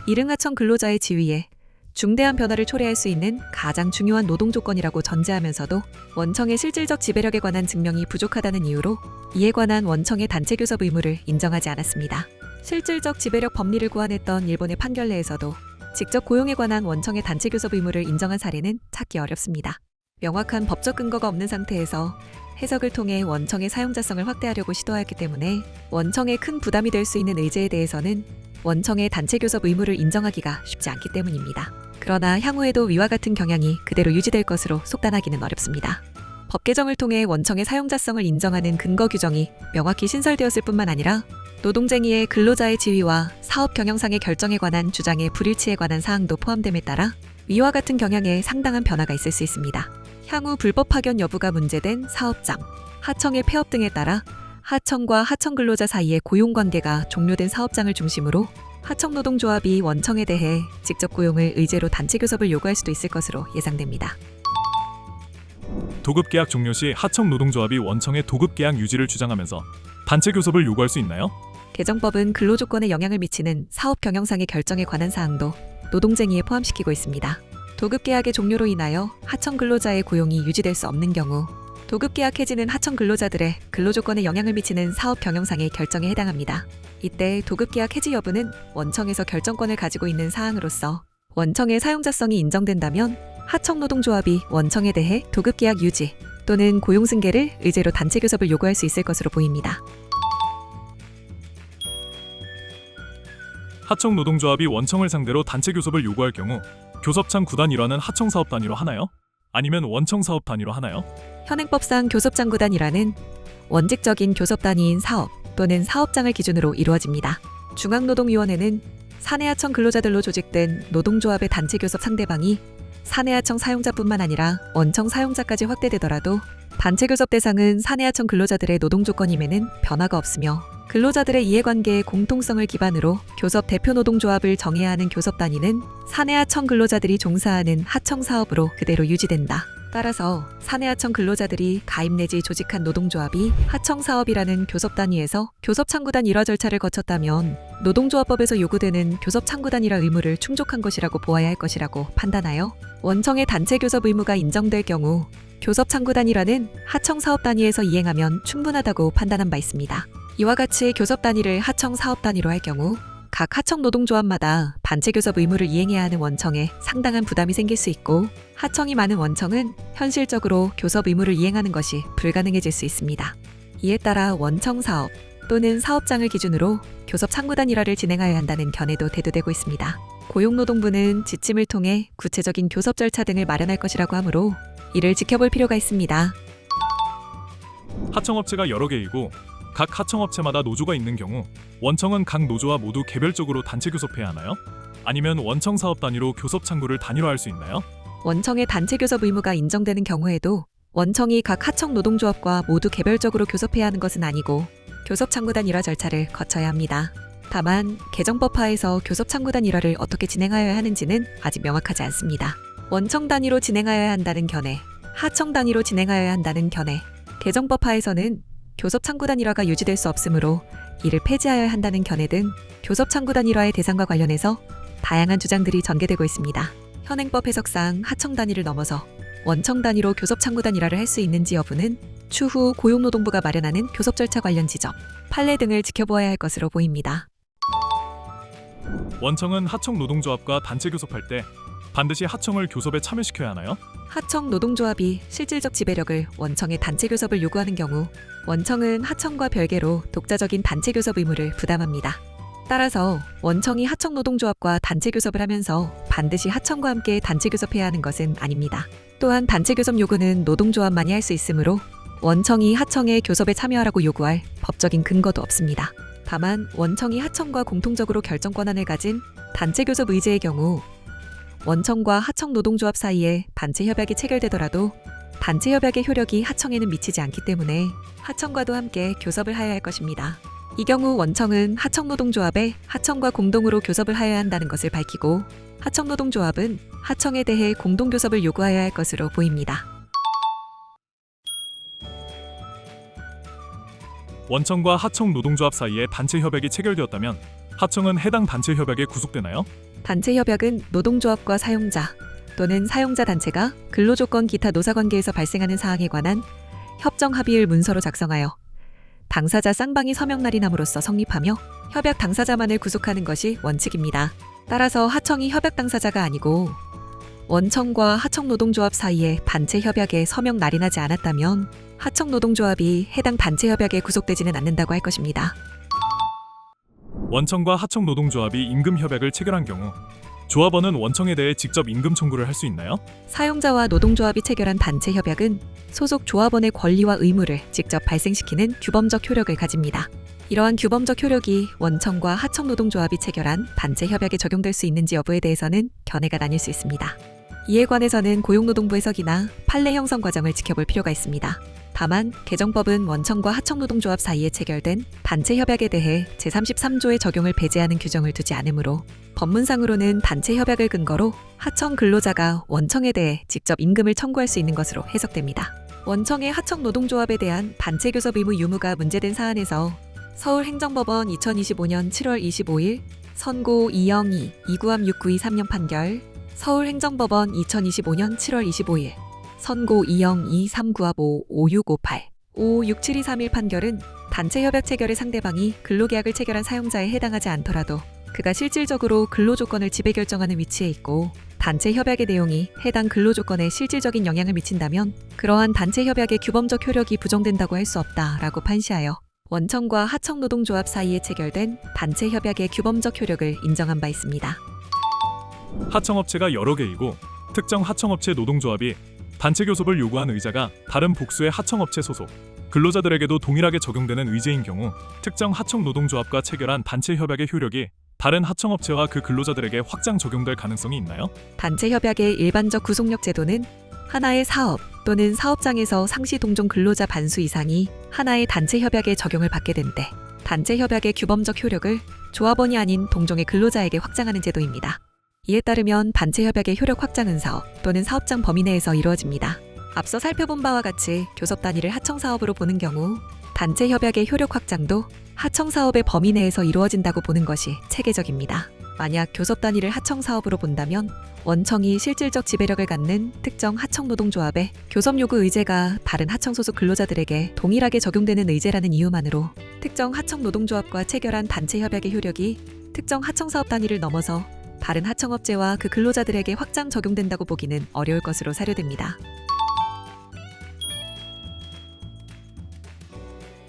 일흥하청 근로자의 지위에 중대한 변화를 초래할 수 있는 가장 중요한 노동 조건이라고 전제하면서도 원청의 실질적 지배력에 관한 증명이 부족하다는 이유로 이에 관한 원청의 단체 교섭 의무를 인정하지 않았습니다. 실질적 지배력 법리를 고안했던 일본의 판결 내에서도 직접 고용에 관한 원청의 단체 교섭 의무를 인정한 사례는 찾기 어렵습니다. 명확한 법적 근거가 없는 상태에서 해석을 통해 원청의 사용자성을 확대하려고 시도하였기 때문에 원청에 큰 부담이 될 수 있는 의제에 대해서는 원청의 단체 교섭 의무를 인정하기가 쉽지 않기 때문입니다. 그러나 향후에도 위와 같은 경향이 그대로 유지될 것으로 속단하기는 어렵습니다. 법 개정을 통해 원청의 사용자성을 인정하는 근거 규정이 명확히 신설되었을 뿐만 아니라 노동쟁의의 근로자의 지위와 사업 경영상의 결정에 관한 주장의 불일치에 관한 사항도 포함됨에 따라 위와 같은 경향에 상당한 변화가 있을 수 있습니다. 향후 불법 파견 여부가 문제된 사업장, 하청의 폐업 등에 따라 하청과 하청 근로자 사이의 고용관계가 종료된 사업장을 중심으로 하청 노동조합이 원청에 대해 직접 고용을 의제로 단체 교섭을 요구할 수도 있을 것으로 예상됩니다. 도급계약 종료 시 하청 노동조합이 원청의 도급계약 유지를 주장하면서 단체 교섭을 요구할 수 있나요? 개정법은 근로조건에 영향을 미치는 사업 경영상의 결정에 관한 사항도 노동쟁의에 포함시키고 있습니다. 도급계약의 종료로 인하여 하청 근로자의 고용이 유지될 수 없는 경우 도급계약 해지는 하청 근로자들의 근로조건에 영향을 미치는 사업 경영상의 결정에 해당합니다. 이때 도급계약 해지 여부는 원청에서 결정권을 가지고 있는 사항으로서 원청의 사용자성이 인정된다면 하청노동조합이 원청에 대해 도급계약 유지 또는 고용승계를 의제로 단체교섭을 요구할 수 있을 것으로 보입니다. 하청노동조합이 원청을 상대로 단체교섭을 요구할 경우 교섭창 구단 일환은 하청사업 단위로 하나요? 아니면 원청사업 단위로 하나요? 현행법상 교섭장 구단이라는 원칙적인 교섭 단위인 사업 또는 사업장을 기준으로 이루어집니다. 중앙노동위원회는 사내하청 근로자들로 조직된 노동조합의 단체교섭 상대방이 사내하청 사용자뿐만 아니라 원청 사용자까지 확대되더라도 단체교섭 대상은 사내하청 근로자들의 노동조건임에는 변화가 없으며 근로자들의 이해관계의 공통성을 기반으로 교섭 대표 노동조합을 정해야 하는 교섭 단위는 사내하청 근로자들이 종사하는 하청사업으로 그대로 유지된다. 따라서 사내하청 근로자들이 가입 내지 조직한 노동조합이 하청사업이라는 교섭 단위에서 교섭 창구단 일화 절차를 거쳤다면 노동조합법에서 요구되는 교섭 창구단 일화 의무를 충족한 것이라고 보아야 할 것이라고 판단하여 원청의 단체 교섭 의무가 인정될 경우 교섭 창구단 일화는 하청사업 단위에서 이행하면 충분하다고 판단한 바 있습니다. 이와 같이 교섭 단위를 하청사업 단위로 할 경우 각 하청 노동조합마다 단체 교섭 의무를 이행해야 하는 원청에 상당한 부담이 생길 수 있고 하청이 많은 원청은 현실적으로 교섭 의무를 이행하는 것이 불가능해질 수 있습니다. 이에 따라 원청 사업 또는 사업장을 기준으로 교섭 창구단 일화를 진행하여야 한다는 견해도 대두되고 있습니다. 고용노동부는 지침을 통해 구체적인 교섭 절차 등을 마련할 것이라고 하므로 이를 지켜볼 필요가 있습니다. 하청업체가 여러 개이고 각 하청업체마다 노조가 있는 경우 원청은 각 노조와 모두 개별적으로 단체 교섭해야 하나요? 아니면 원청 사업 단위로 교섭 창구를 단위로할 수 있나요? 원청의 단체 교섭 의무가 인정되는 경우에도 원청이 각 하청 노동조합과 모두 개별적으로 교섭해야 하는 것은 아니고 교섭 창구단 일화 절차를 거쳐야 합니다. 다만 개정법 하에서 교섭 창구단 일화를 어떻게 진행하여야 하는지는 아직 명확하지 않습니다. 원청 단위로 진행하여야 한다는 견해, 하청 단위로 진행하여야 한다는 견해, 개정법 하에서는 교섭 창구단 일화가 유지될 수 없으므로 이를 폐지하여야 한다는 견해 등 교섭 창구단 일화의 대상과 관련해서 다양한 주장들이 전개되고 있습니다. 현행법 해석상 하청 단위를 넘어서 원청 단위로 교섭 창구단 일화를 할 수 있는지 여부는 추후 고용노동부가 마련하는 교섭 절차 관련 지점, 판례 등을 지켜보아야 할 것으로 보입니다. 원청은 하청 노동조합과 단체 교섭할 때 반드시 하청을 교섭에 참여시켜야 하나요? 하청 노동조합이 실질적 지배력을 원청의 단체 교섭을 요구하는 경우 원청은 하청과 별개로 독자적인 단체 교섭 의무를 부담합니다. 따라서 원청이 하청 노동조합과 단체 교섭을 하면서 반드시 하청과 함께 단체 교섭해야 하는 것은 아닙니다. 또한 단체 교섭 요구는 노동조합만이 할 수 있으므로 원청이 하청의 교섭에 참여하라고 요구할 법적인 근거도 없습니다. 다만 원청이 하청과 공통적으로 결정 권한을 가진 단체 교섭 의제의 경우 원청과 하청 노동조합 사이에 단체 협약이 체결되더라도 단체 협약의 효력이 하청에는 미치지 않기 때문에 하청과도 함께 교섭을 하여야 할 것입니다. 이 경우 원청은 하청 노동조합에 하청과 공동으로 교섭을 하여야 한다는 것을 밝히고 하청 노동조합은 하청에 대해 공동 교섭을 요구하여야 할 것으로 보입니다. 원청과 하청 노동조합 사이에 단체 협약이 체결되었다면 하청은 해당 단체 협약에 구속되나요? 단체 협약은 노동조합과 사용자 또는 사용자 단체가 근로조건 기타 노사관계에서 발생하는 사항에 관한 협정 합의를 문서로 작성하여 당사자 쌍방이 서명 날인함으로써 성립하며 협약 당사자만을 구속하는 것이 원칙입니다. 따라서 하청이 협약 당사자가 아니고 원청과 하청 노동조합 사이에 단체 협약에 서명 날인하지 않았다면 하청 노동조합이 해당 단체 협약에 구속되지는 않는다고 할 것입니다. 원청과 하청 노동조합이 임금 협약을 체결한 경우 조합원은 원청에 대해 직접 임금 청구를 할 수 있나요? 사용자와 노동조합이 체결한 단체 협약은 소속 조합원의 권리와 의무를 직접 발생시키는 규범적 효력을 가집니다. 이러한 규범적 효력이 원청과 하청 노동조합이 체결한 단체 협약에 적용될 수 있는지 여부에 대해서는 견해가 나뉠 수 있습니다. 이에 관해서는 고용노동부 해석이나 판례 형성 과정을 지켜볼 필요가 있습니다. 다만 개정법은 원청과 하청 노동조합 사이에 체결된 단체 협약에 대해 제33조의 적용을 배제하는 규정을 두지 않으므로 법문상으로는 단체 협약을 근거로 하청 근로자가 원청에 대해 직접 임금을 청구할 수 있는 것으로 해석됩니다. 원청의 하청 노동조합에 대한 단체 교섭 의무 유무가 문제된 사안에서 서울행정법원 2025년 7월 25일 선고 202 293 692 3년 판결 서울행정법원 2025년 7월 25일 선고 2형 239합 5658 567231 판결은 단체 협약 체결의 상대방이 근로계약을 체결한 사용자에 해당하지 않더라도 그가 실질적으로 근로조건을 지배결정하는 위치에 있고 단체 협약의 내용이 해당 근로조건에 실질적인 영향을 미친다면 그러한 단체 협약의 규범적 효력이 부정된다고 할 수 없다라고 판시하여 원청과 하청노동조합 사이에 체결된 단체 협약의 규범적 효력을 인정한 바 있습니다. 하청업체가 여러 개이고 특정 하청업체 노동조합이 단체 교섭을 요구한 의자가 다른 복수의 하청업체 소속 근로자들에게도 동일하게 적용되는 의제인 경우 특정 하청노동조합과 체결한 단체 협약의 효력이 다른 하청업체와 그 근로자들에게 확장 적용될 가능성이 있나요? 단체 협약의 일반적 구속력 제도는 하나의 사업 또는 사업장에서 상시 동종 근로자 반수 이상이 하나의 단체 협약에 적용을 받게 된 때 단체 협약의 규범적 효력을 조합원이 아닌 동종의 근로자에게 확장하는 제도입니다. 이에 따르면 단체 협약의 효력 확장은 사업 또는 사업장 범위 내에서 이루어집니다. 앞서 살펴본 바와 같이 교섭 단위를 하청사업으로 보는 경우 단체 협약의 효력 확장도 하청사업의 범위 내에서 이루어진다고 보는 것이 체계적입니다. 만약 교섭 단위를 하청사업으로 본다면 원청이 실질적 지배력을 갖는 특정 하청노동조합의 교섭 요구 의제가 다른 하청소속 근로자들에게 동일하게 적용되는 의제라는 이유만으로 특정 하청노동조합과 체결한 단체 협약의 효력이 특정 하청사업 단위를 넘어서 다른 하청업체와 그 근로자들에게 확장 적용된다고 보기는 어려울 것으로 사료됩니다.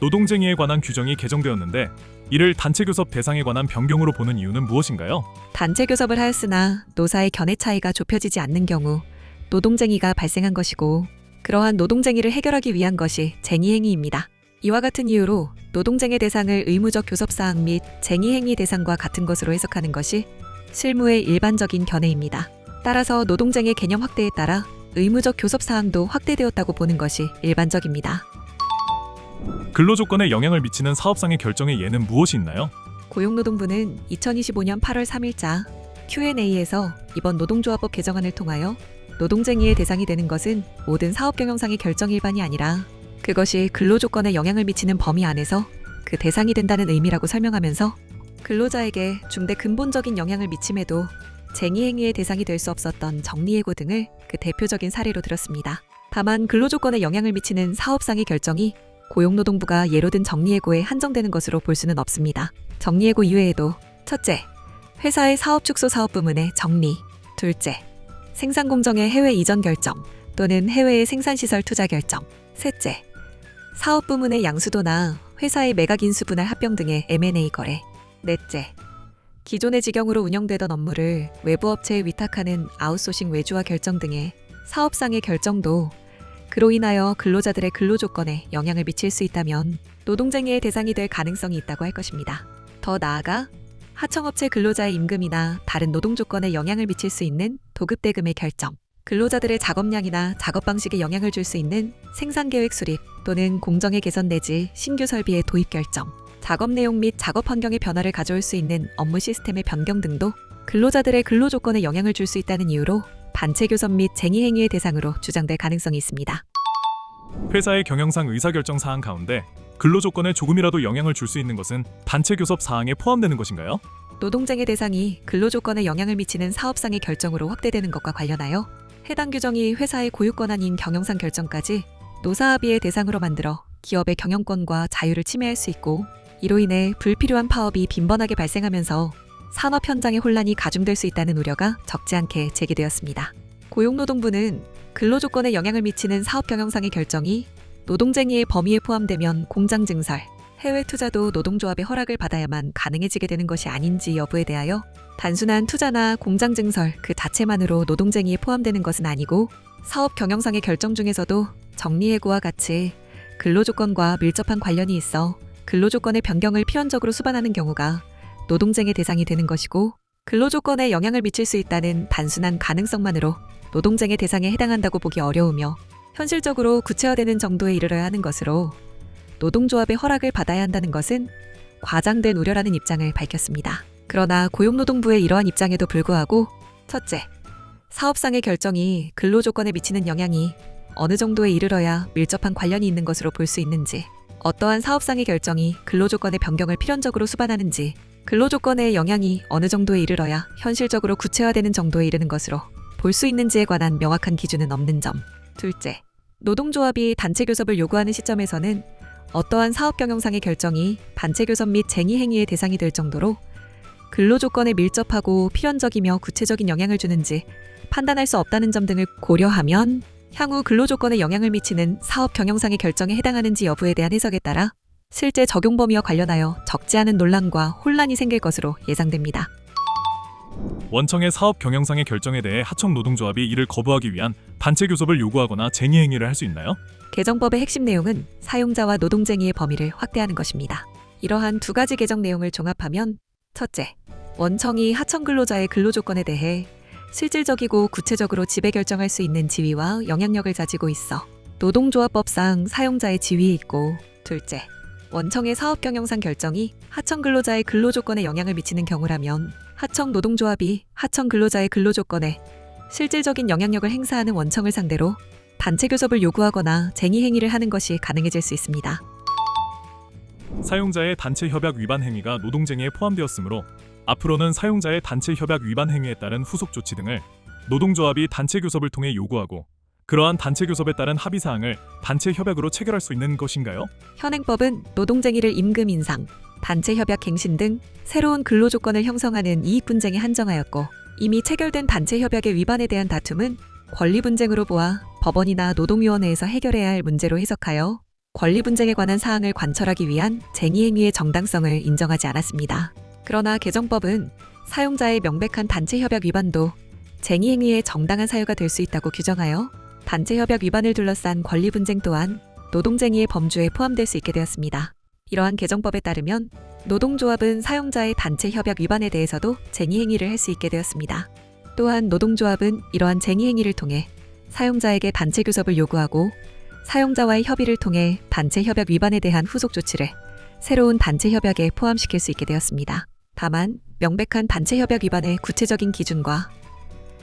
노동쟁의에 관한 규정이 개정되었는데 이를 단체 교섭 대상에 관한 변경으로 보는 이유는 무엇인가요? 단체 교섭을 하였으나 노사의 견해 차이가 좁혀지지 않는 경우 노동쟁의가 발생한 것이고 그러한 노동쟁의를 해결하기 위한 것이 쟁의행위입니다. 이와 같은 이유로 노동쟁의 대상을 의무적 교섭사항 및 쟁의행위 대상과 같은 것으로 해석하는 것이 실무의 일반적인 견해입니다. 따라서 노동쟁의 개념 확대에 따라 의무적 교섭사항도 확대되었다고 보는 것이 일반적입니다. 근로조건에 영향을 미치는 사업상의 결정의 예는 무엇이 있나요? 고용노동부는 2025년 8월 3일자 Q&A에서 이번 노동조합법 개정안을 통하여 노동쟁의의 대상이 되는 것은 모든 사업경영상의 결정 일반이 아니라 그것이 근로조건에 영향을 미치는 범위 안에서 그 대상이 된다는 의미라고 설명하면서 근로자에게 중대 근본적인 영향을 미침에도 쟁의행위의 대상이 될 수 없었던 정리해고 등을 그 대표적인 사례로 들었습니다. 다만 근로조건에 영향을 미치는 사업상의 결정이 고용노동부가 예로 든 정리해고에 한정되는 것으로 볼 수는 없습니다. 정리해고 이외에도 첫째, 회사의 사업축소 사업부문의 정리, 둘째, 생산공정의 해외 이전 결정 또는 해외의 생산시설 투자 결정, 셋째, 사업부문의 양수도나 회사의 매각인수 분할 합병 등의 M&A 거래, 넷째, 기존의 직영으로 운영되던 업무를 외부 업체에 위탁하는 아웃소싱 외주화 결정 등의 사업상의 결정도 그로 인하여 근로자들의 근로조건에 영향을 미칠 수 있다면 노동쟁의의 대상이 될 가능성이 있다고 할 것입니다. 더 나아가 하청업체 근로자의 임금이나 다른 노동조건에 영향을 미칠 수 있는 도급대금의 결정, 근로자들의 작업량이나 작업 방식에 영향을 줄 수 있는 생산계획 수립 또는 공정의 개선 내지 신규 설비의 도입 결정, 작업 내용 및 작업 환경의 변화를 가져올 수 있는 업무 시스템의 변경 등도 근로자들의 근로조건에 영향을 줄 수 있다는 이유로 단체 교섭 및 쟁의행위의 대상으로 주장될 가능성이 있습니다. 회사의 경영상 의사결정 사항 가운데 근로조건에 조금이라도 영향을 줄 수 있는 것은 단체 교섭 사항에 포함되는 것인가요? 노동쟁의 대상이 근로조건에 영향을 미치는 사업상의 결정으로 확대되는 것과 관련하여 해당 규정이 회사의 고유권한인 경영상 결정까지 노사합의의 대상으로 만들어 기업의 경영권과 자유를 침해할 수 있고 이로 인해 불필요한 파업이 빈번하게 발생하면서 산업 현장의 혼란이 가중될 수 있다는 우려가 적지 않게 제기되었습니다. 고용노동부는 근로조건에 영향을 미치는 사업 경영상의 결정이 노동쟁의의 범위에 포함되면 공장 증설, 해외 투자도 노동조합의 허락을 받아야만 가능해지게 되는 것이 아닌지 여부에 대하여 단순한 투자나 공장 증설 그 자체만으로 노동쟁의에 포함되는 것은 아니고 사업 경영상의 결정 중에서도 정리해고와 같이 근로조건과 밀접한 관련이 있어 근로조건의 변경을 필연적으로 수반하는 경우가 노동쟁의 대상이 되는 것이고 근로조건에 영향을 미칠 수 있다는 단순한 가능성만으로 노동쟁의 대상에 해당한다고 보기 어려우며 현실적으로 구체화되는 정도에 이르러야 하는 것으로 노동조합의 허락을 받아야 한다는 것은 과장된 우려라는 입장을 밝혔습니다. 그러나 고용노동부의 이러한 입장에도 불구하고 첫째, 사업상의 결정이 근로조건에 미치는 영향이 어느 정도에 이르러야 밀접한 관련이 있는 것으로 볼 수 있는지, 어떠한 사업상의 결정이 근로조건의 변경을 필연적으로 수반하는지, 근로조건의 영향이 어느 정도에 이르러야 현실적으로 구체화되는 정도에 이르는 것으로 볼 수 있는지에 관한 명확한 기준은 없는 점. 둘째, 노동조합이 단체교섭을 요구하는 시점에서는 어떠한 사업 경영상의 결정이 단체교섭 및 쟁의행위의 대상이 될 정도로 근로조건에 밀접하고 필연적이며 구체적인 영향을 주는지 판단할 수 없다는 점 등을 고려하면 향후 근로조건에 영향을 미치는 사업 경영상의 결정에 해당하는지 여부에 대한 해석에 따라 실제 적용 범위와 관련하여 적지 않은 논란과 혼란이 생길 것으로 예상됩니다. 원청의 사업 경영상의 결정에 대해 하청 노동조합이 이를 거부하기 위한 단체 교섭을 요구하거나 쟁의 행위를 할 수 있나요? 개정법의 핵심 내용은 사용자와 노동쟁의의 범위를 확대하는 것입니다. 이러한 두 가지 개정 내용을 종합하면 첫째, 원청이 하청 근로자의 근로조건에 대해 실질적이고 구체적으로 지배 결정할 수 있는 지위와 영향력을 가지고 있어 노동조합법상 사용자의 지위에 있고, 둘째, 원청의 사업 경영상 결정이 하청 근로자의 근로조건에 영향을 미치는 경우라면 하청 노동조합이 하청 근로자의 근로조건에 실질적인 영향력을 행사하는 원청을 상대로 단체 교섭을 요구하거나 쟁의 행위를 하는 것이 가능해질 수 있습니다. 사용자의 단체 협약 위반 행위가 노동쟁의에 포함되었으므로 앞으로는 사용자의 단체 협약 위반 행위에 따른 후속 조치 등을 노동조합이 단체 교섭을 통해 요구하고 그러한 단체 교섭에 따른 합의 사항을 단체 협약으로 체결할 수 있는 것인가요? 현행법은 노동쟁의를 임금 인상, 단체 협약 갱신 등 새로운 근로조건을 형성하는 이익 분쟁에 한정하였고, 이미 체결된 단체 협약의 위반에 대한 다툼은 권리 분쟁으로 보아 법원이나 노동위원회에서 해결해야 할 문제로 해석하여 권리 분쟁에 관한 사항을 관철하기 위한 쟁의 행위의 정당성을 인정하지 않았습니다. 그러나 개정법은 사용자의 명백한 단체 협약 위반도 쟁의 행위의 정당한 사유가 될 수 있다고 규정하여 단체 협약 위반을 둘러싼 권리 분쟁 또한 노동쟁의의 범주에 포함될 수 있게 되었습니다. 이러한 개정법에 따르면 노동조합은 사용자의 단체 협약 위반에 대해서도 쟁의 행위를 할 수 있게 되었습니다. 또한 노동조합은 이러한 쟁의 행위를 통해 사용자에게 단체 교섭을 요구하고 사용자와의 협의를 통해 단체 협약 위반에 대한 후속 조치를 새로운 단체 협약에 포함시킬 수 있게 되었습니다. 다만 명백한 단체 협약 위반의 구체적인 기준과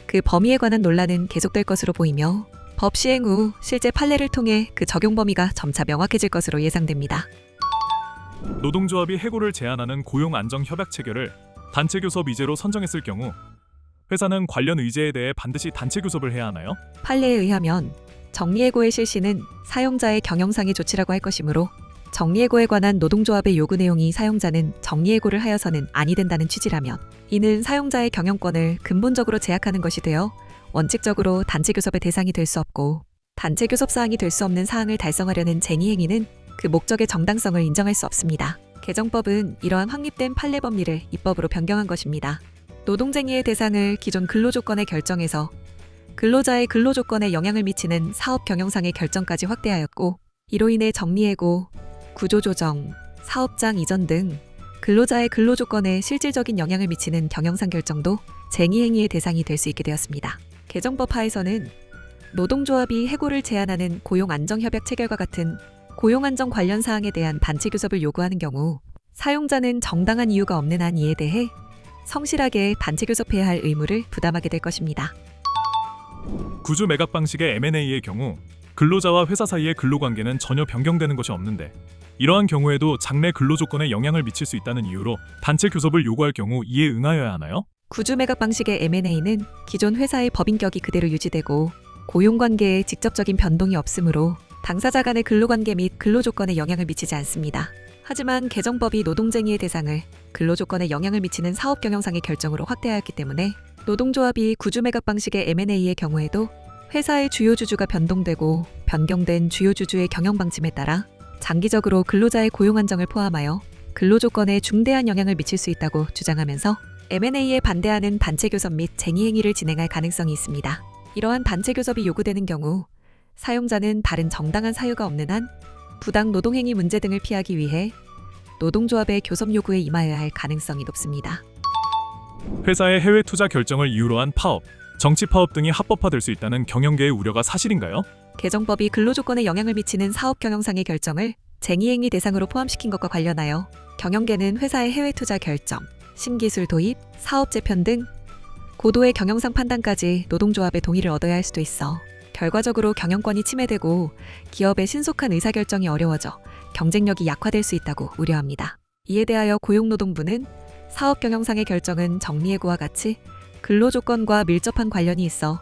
그 범위에 관한 논란은 계속될 것으로 보이며 법 시행 후 실제 판례를 통해 그 적용 범위가 점차 명확해질 것으로 예상됩니다. 노동조합이 해고를 제한하는 고용 안정 협약 체결을 단체 교섭 의제로 선정했을 경우 회사는 관련 의제에 대해 반드시 단체 교섭을 해야 하나요? 판례에 의하면 정리해고의 실시는 사용자의 경영상의 조치라고 할 것이므로 정리해고에 관한 노동조합의 요구 내용이 사용자는 정리해고를 하여서는 아니 된다는 취지라면 이는 사용자의 경영권을 근본적으로 제약하는 것이 되어 원칙적으로 단체 교섭의 대상이 될 수 없고, 단체 교섭 사항이 될 수 없는 사항을 달성하려는 쟁의 행위는 그 목적의 정당성을 인정할 수 없습니다. 개정법은 이러한 확립된 판례 법리를 입법으로 변경한 것입니다. 노동쟁의의 대상을 기존 근로조건의 결정에서 근로자의 근로조건에 영향을 미치는 사업 경영상의 결정까지 확대하였고, 이로 인해 정리해고, 구조조정, 사업장 이전 등 근로자의 근로조건에 실질적인 영향을 미치는 경영상 결정도 쟁의 행위의 대상이 될 수 있게 되었습니다. 개정법 하에서는 노동조합이 해고를 제한하는 고용안정협약 체결과 같은 고용안정 관련 사항에 대한 단체 교섭을 요구하는 경우 사용자는 정당한 이유가 없는 한 이에 대해 성실하게 단체 교섭해야 할 의무를 부담하게 될 것입니다. 구주 매각 방식의 M&A의 경우 근로자와 회사 사이의 근로관계는 전혀 변경되는 것이 없는데 이러한 경우에도 장래 근로조건에 영향을 미칠 수 있다는 이유로 단체 교섭을 요구할 경우 이에 응하여야 하나요? 구주 매각 방식의 M&A는 기존 회사의 법인격이 그대로 유지되고 고용관계에 직접적인 변동이 없으므로 당사자 간의 근로관계 및 근로조건에 영향을 미치지 않습니다. 하지만 개정법이 노동쟁의의 대상을 근로조건에 영향을 미치는 사업 경영상의 결정으로 확대하였기 때문에 노동조합이 구주 매각 방식의 M&A의 경우에도 회사의 주요 주주가 변동되고 변경된 주요 주주의 경영 방침에 따라 장기적으로 근로자의 고용 안정을 포함하여 근로조건에 중대한 영향을 미칠 수 있다고 주장하면서 M&A에 반대하는 단체 교섭 및 쟁의 행위를 진행할 가능성이 있습니다. 이러한 단체 교섭이 요구되는 경우 사용자는 다른 정당한 사유가 없는 한 부당 노동행위 문제 등을 피하기 위해 노동조합의 교섭 요구에 임하여야 할 가능성이 높습니다. 회사의 해외 투자 결정을 이유로 한 파업, 정치 파업 등이 합법화될 수 있다는 경영계의 우려가 사실인가요? 개정법이 근로조건에 영향을 미치는 사업 경영상의 결정을 쟁의행위 대상으로 포함시킨 것과 관련하여 경영계는 회사의 해외 투자 결정, 신기술 도입, 사업 재편 등 고도의 경영상 판단까지 노동조합의 동의를 얻어야 할 수도 있어 결과적으로 경영권이 침해되고 기업의 신속한 의사결정이 어려워져 경쟁력이 약화될 수 있다고 우려합니다. 이에 대하여 고용노동부는 사업 경영상의 결정은 정리해고와 같이 근로조건과 밀접한 관련이 있어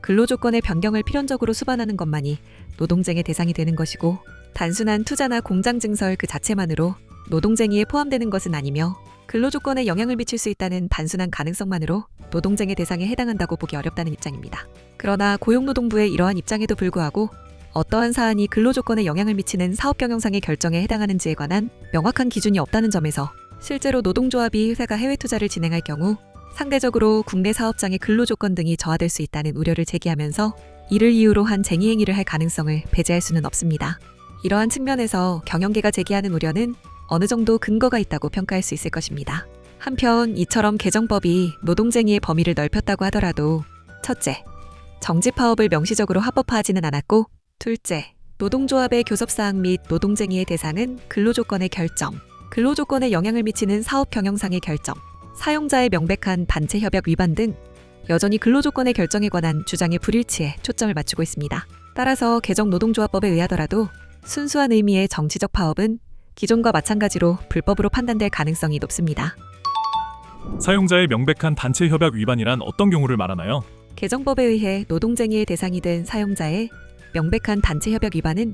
근로조건의 변경을 필연적으로 수반하는 것만이 노동쟁의 대상이 되는 것이고 단순한 투자나 공장 증설 그 자체만으로 노동쟁의에 포함되는 것은 아니며 근로조건에 영향을 미칠 수 있다는 단순한 가능성만으로 노동쟁의 대상에 해당한다고 보기 어렵다는 입장입니다. 그러나 고용노동부의 이러한 입장에도 불구하고 어떠한 사안이 근로조건에 영향을 미치는 사업경영상의 결정에 해당하는지에 관한 명확한 기준이 없다는 점에서 실제로 노동조합이 회사가 해외 투자를 진행할 경우 상대적으로 국내 사업장의 근로조건 등이 저하될 수 있다는 우려를 제기하면서 이를 이유로 한 쟁의행위를 할 가능성을 배제할 수는 없습니다. 이러한 측면에서 경영계가 제기하는 우려는 어느 정도 근거가 있다고 평가할 수 있을 것입니다. 한편 이처럼 개정법이 노동쟁의의 범위를 넓혔다고 하더라도 첫째, 정지파업을 명시적으로 합법화하지는 않았고 둘째, 노동조합의 교섭사항 및 노동쟁의의 대상은 근로조건의 결정, 근로조건에 영향을 미치는 사업 경영상의 결정, 사용자의 명백한 단체협약 위반 등 여전히 근로조건의 결정에 관한 주장의 불일치에 초점을 맞추고 있습니다. 따라서 개정 노동조합법에 의하더라도 순수한 의미의 정치적 파업은 기존과 마찬가지로 불법으로 판단될 가능성이 높습니다. 사용자의 명백한 단체 협약 위반이란 어떤 경우를 말하나요? 개정법에 의해 노동쟁의의 대상이 된 사용자의 명백한 단체협약 위반은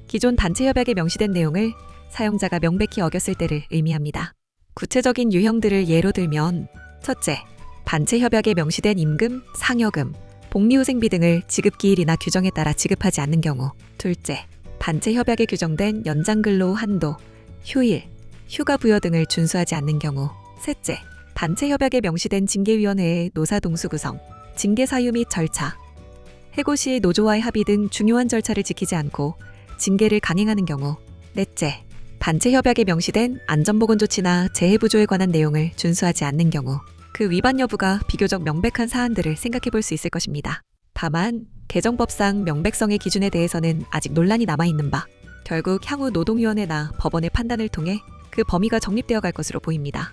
기존 단체협약에 명시된 내용을 사용자가 명백히 어겼을 때를 의미합니다. 구체적인 유형들을 예로 들면 첫째, 단체협약에 명시된 임금, 상여금, 복리후생비 등을 지급기일이나 규정에 따라 지급하지 않는 경우 둘째, 단체협약에 규정된 연장근로 한도, 휴일, 휴가 부여 등을 준수하지 않는 경우 셋째, 단체협약에 명시된 징계위원회의 노사동수 구성, 징계 사유 및 절차, 해고 시 노조와의 합의 등 중요한 절차를 지키지 않고 징계를 강행하는 경우 넷째, 단체협약에 명시된 안전보건조치나 재해부조에 관한 내용을 준수하지 않는 경우 그 위반 여부가 비교적 명백한 사안들을 생각해 볼 수 있을 것입니다. 다만 개정법상 명백성의 기준에 대해서는 아직 논란이 남아있는 바 결국 향후 노동위원회나 법원의 판단을 통해 그 범위가 정립되어 갈 것으로 보입니다.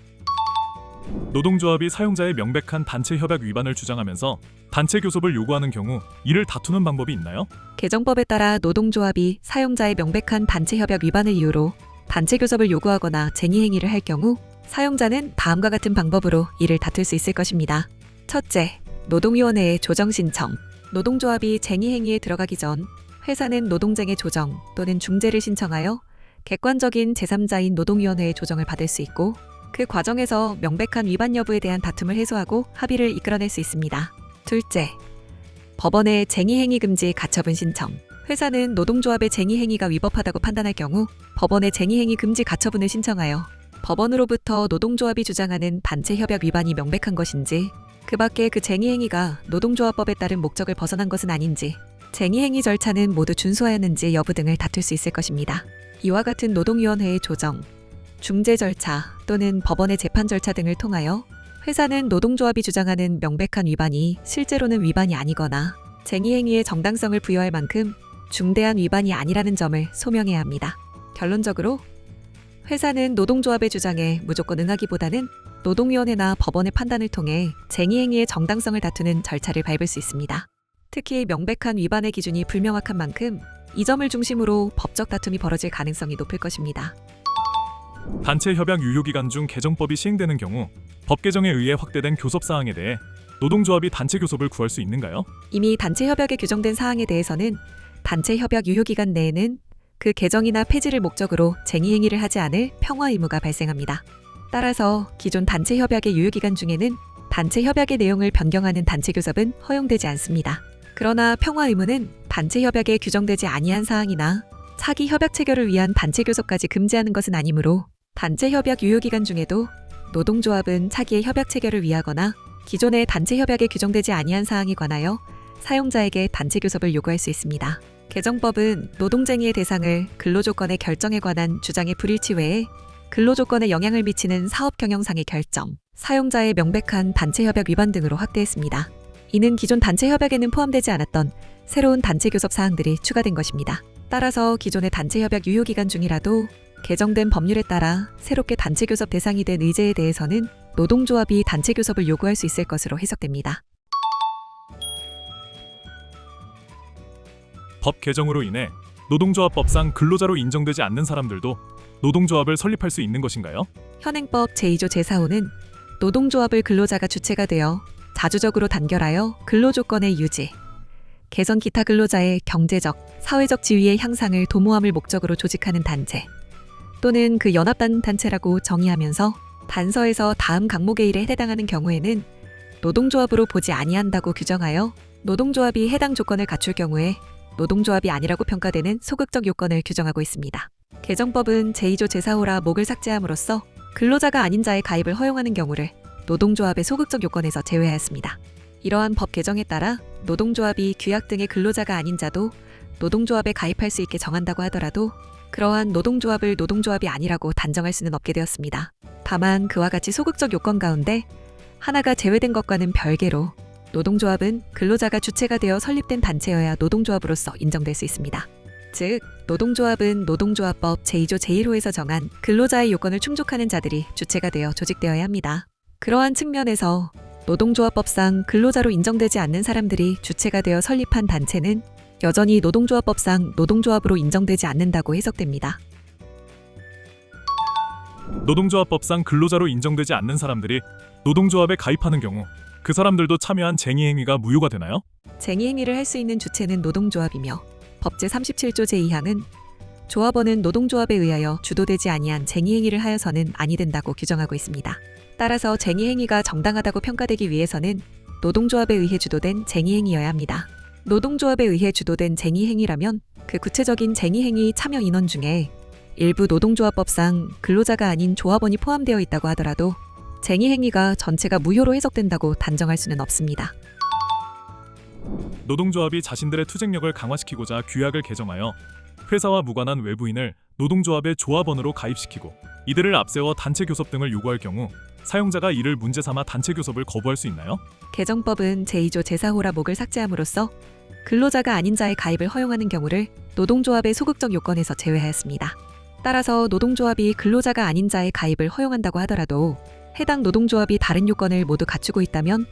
노동조합이 사용자의 명백한 단체 협약 위반을 주장하면서 단체 교섭을 요구하는 경우 이를 다투는 방법이 있나요? 개정법에 따라 노동조합이 사용자의 명백한 단체 협약 위반을 이유로 단체 교섭을 요구하거나 쟁의 행위를 할 경우 사용자는 다음과 같은 방법으로 이를 다툴 수 있을 것입니다. 첫째, 노동위원회의 조정 신청. 노동조합이 쟁의 행위에 들어가기 전 회사는 노동쟁의 조정 또는 중재를 신청하여 객관적인 제3자인 노동위원회의 조정을 받을 수 있고 그 과정에서 명백한 위반 여부에 대한 다툼을 해소하고 합의를 이끌어낼 수 있습니다. 둘째, 법원의 쟁의행위 금지 가처분 신청. 회사는 노동조합의 쟁의행위가 위법하다고 판단할 경우 법원의 쟁의행위 금지 가처분을 신청하여 법원으로부터 노동조합이 주장하는 단체협약 위반이 명백한 것인지 그 밖에 그 쟁의행위가 노동조합법에 따른 목적을 벗어난 것은 아닌지 쟁의행위 절차는 모두 준수하였는지 여부 등을 다툴 수 있을 것입니다. 이와 같은 노동위원회의 조정, 중재 절차 또는 법원의 재판 절차 등을 통하여 회사는 노동조합이 주장하는 명백한 위반이 실제로는 위반이 아니거나 쟁의행위의 정당성을 부여할 만큼 중대한 위반이 아니라는 점을 소명해야 합니다. 결론적으로 회사는 노동조합의 주장에 무조건 응하기보다는 노동위원회나 법원의 판단을 통해 쟁의행위의 정당성을 다투는 절차를 밟을 수 있습니다. 특히 명백한 위반의 기준이 불명확한 만큼 이 점을 중심으로 법적 다툼이 벌어질 가능성이 높을 것입니다. 단체 협약 유효기간 중 개정법이 시행되는 경우 법 개정에 의해 확대된 교섭 사항에 대해 노동조합이 단체 교섭을 구할 수 있는가요? 이미 단체 협약에 규정된 사항에 대해서는 단체 협약 유효기간 내에는 그 개정이나 폐지를 목적으로 쟁의 행위를 하지 않을 평화 의무가 발생합니다. 따라서 기존 단체 협약의 유효기간 중에는 단체 협약의 내용을 변경하는 단체 교섭은 허용되지 않습니다. 그러나 평화 의무는 단체 협약에 규정되지 아니한 사항이나 차기 협약 체결을 위한 단체 교섭까지 금지하는 것은 아니므로 단체 협약 유효기간 중에도 노동조합은 차기의 협약 체결을 위하거나 기존의 단체 협약에 규정되지 아니한 사항에 관하여 사용자에게 단체 교섭을 요구할 수 있습니다. 개정법은 노동쟁의의 대상을 근로조건의 결정에 관한 주장의 불일치 외에 근로조건에 영향을 미치는 사업 경영상의 결정, 사용자의 명백한 단체 협약 위반 등으로 확대했습니다. 이는 기존 단체 협약에는 포함되지 않았던 새로운 단체 교섭 사항들이 추가된 것입니다. 따라서 기존의 단체 협약 유효기간 중이라도 개정된 법률에 따라 새롭게 단체 교섭 대상이 된 의제에 대해서는 노동조합이 단체 교섭을 요구할 수 있을 것으로 해석됩니다. 법 개정으로 인해 노동조합법상 근로자로 인정되지 않는 사람들도 노동조합을 설립할 수 있는 것인가요? 현행법 제2조 제4호는 노동조합을 근로자가 주체가 되어 자주적으로 단결하여 근로조건의 유지, 개선 기타 근로자의 경제적, 사회적 지위의 향상을 도모함을 목적으로 조직하는 단체 또는 그 연합단체라고 정의하면서 단서에서 다음 강목의 일에 해당하는 경우에는 노동조합으로 보지 아니한다고 규정하여 노동조합이 해당 조건을 갖출 경우에 노동조합이 아니라고 평가되는 소극적 요건을 규정하고 있습니다. 개정법은 제2조 제4호라 목을 삭제함으로써 근로자가 아닌 자의 가입을 허용하는 경우를 노동조합의 소극적 요건에서 제외하였습니다. 이러한 법 개정에 따라 노동조합이 규약 등의 근로자가 아닌 자도 노동조합에 가입할 수 있게 정한다고 하더라도 그러한 노동조합을 노동조합이 아니라고 단정할 수는 없게 되었습니다. 다만 그와 같이 소극적 요건 가운데 하나가 제외된 것과는 별개로 노동조합은 근로자가 주체가 되어 설립된 단체여야 노동조합으로서 인정될 수 있습니다. 즉, 노동조합은 노동조합법 제2조 제1호에서 정한 근로자의 요건을 충족하는 자들이 주체가 되어 조직되어야 합니다. 그러한 측면에서 노동조합법상 근로자로 인정되지 않는 사람들이 주체가 되어 설립한 단체는 여전히 노동조합법상 노동조합으로 인정되지 않는다고 해석됩니다. 노동조합법상 근로자로 인정되지 않는 사람들이 노동조합에 가입하는 경우 그 사람들도 참여한 쟁의행위가 무효가 되나요? 쟁의행위를 할 수 있는 주체는 노동조합이며 법 제37조 제2항은 조합원은 노동조합에 의하여 주도되지 아니한 쟁의행위를 하여서는 아니 된다고 규정하고 있습니다. 따라서 쟁의행위가 정당하다고 평가되기 위해서는 노동조합에 의해 주도된 쟁의행위여야 합니다. 노동조합에 의해 주도된 쟁의행위라면 그 구체적인 쟁의행위 참여 인원 중에 일부 노동조합법상 근로자가 아닌 조합원이 포함되어 있다고 하더라도 쟁의행위가 전체가 무효로 해석된다고 단정할 수는 없습니다. 노동조합이 자신들의 투쟁력을 강화시키고자 규약을 개정하여 회사와 무관한 외부인을 노동조합의 조합원으로 가입시키고 이들을 앞세워 단체 교섭 등을 요구할 경우 사용자가 이를 문제 삼아 단체 교섭을 거부할 수 있나요? 개정법은 제2조 제4호라 목을 삭제함으로써 근로자가 아닌 자의 가입을 허용하는 경우를 노동조합의 소극적 요건에서 제외하였습니다. 따라서 노동조합이 근로자가 아닌 자의 가입을 허용한다고 하더라도 해당 노동조합이 다른 요건을 모두 갖추고 있다면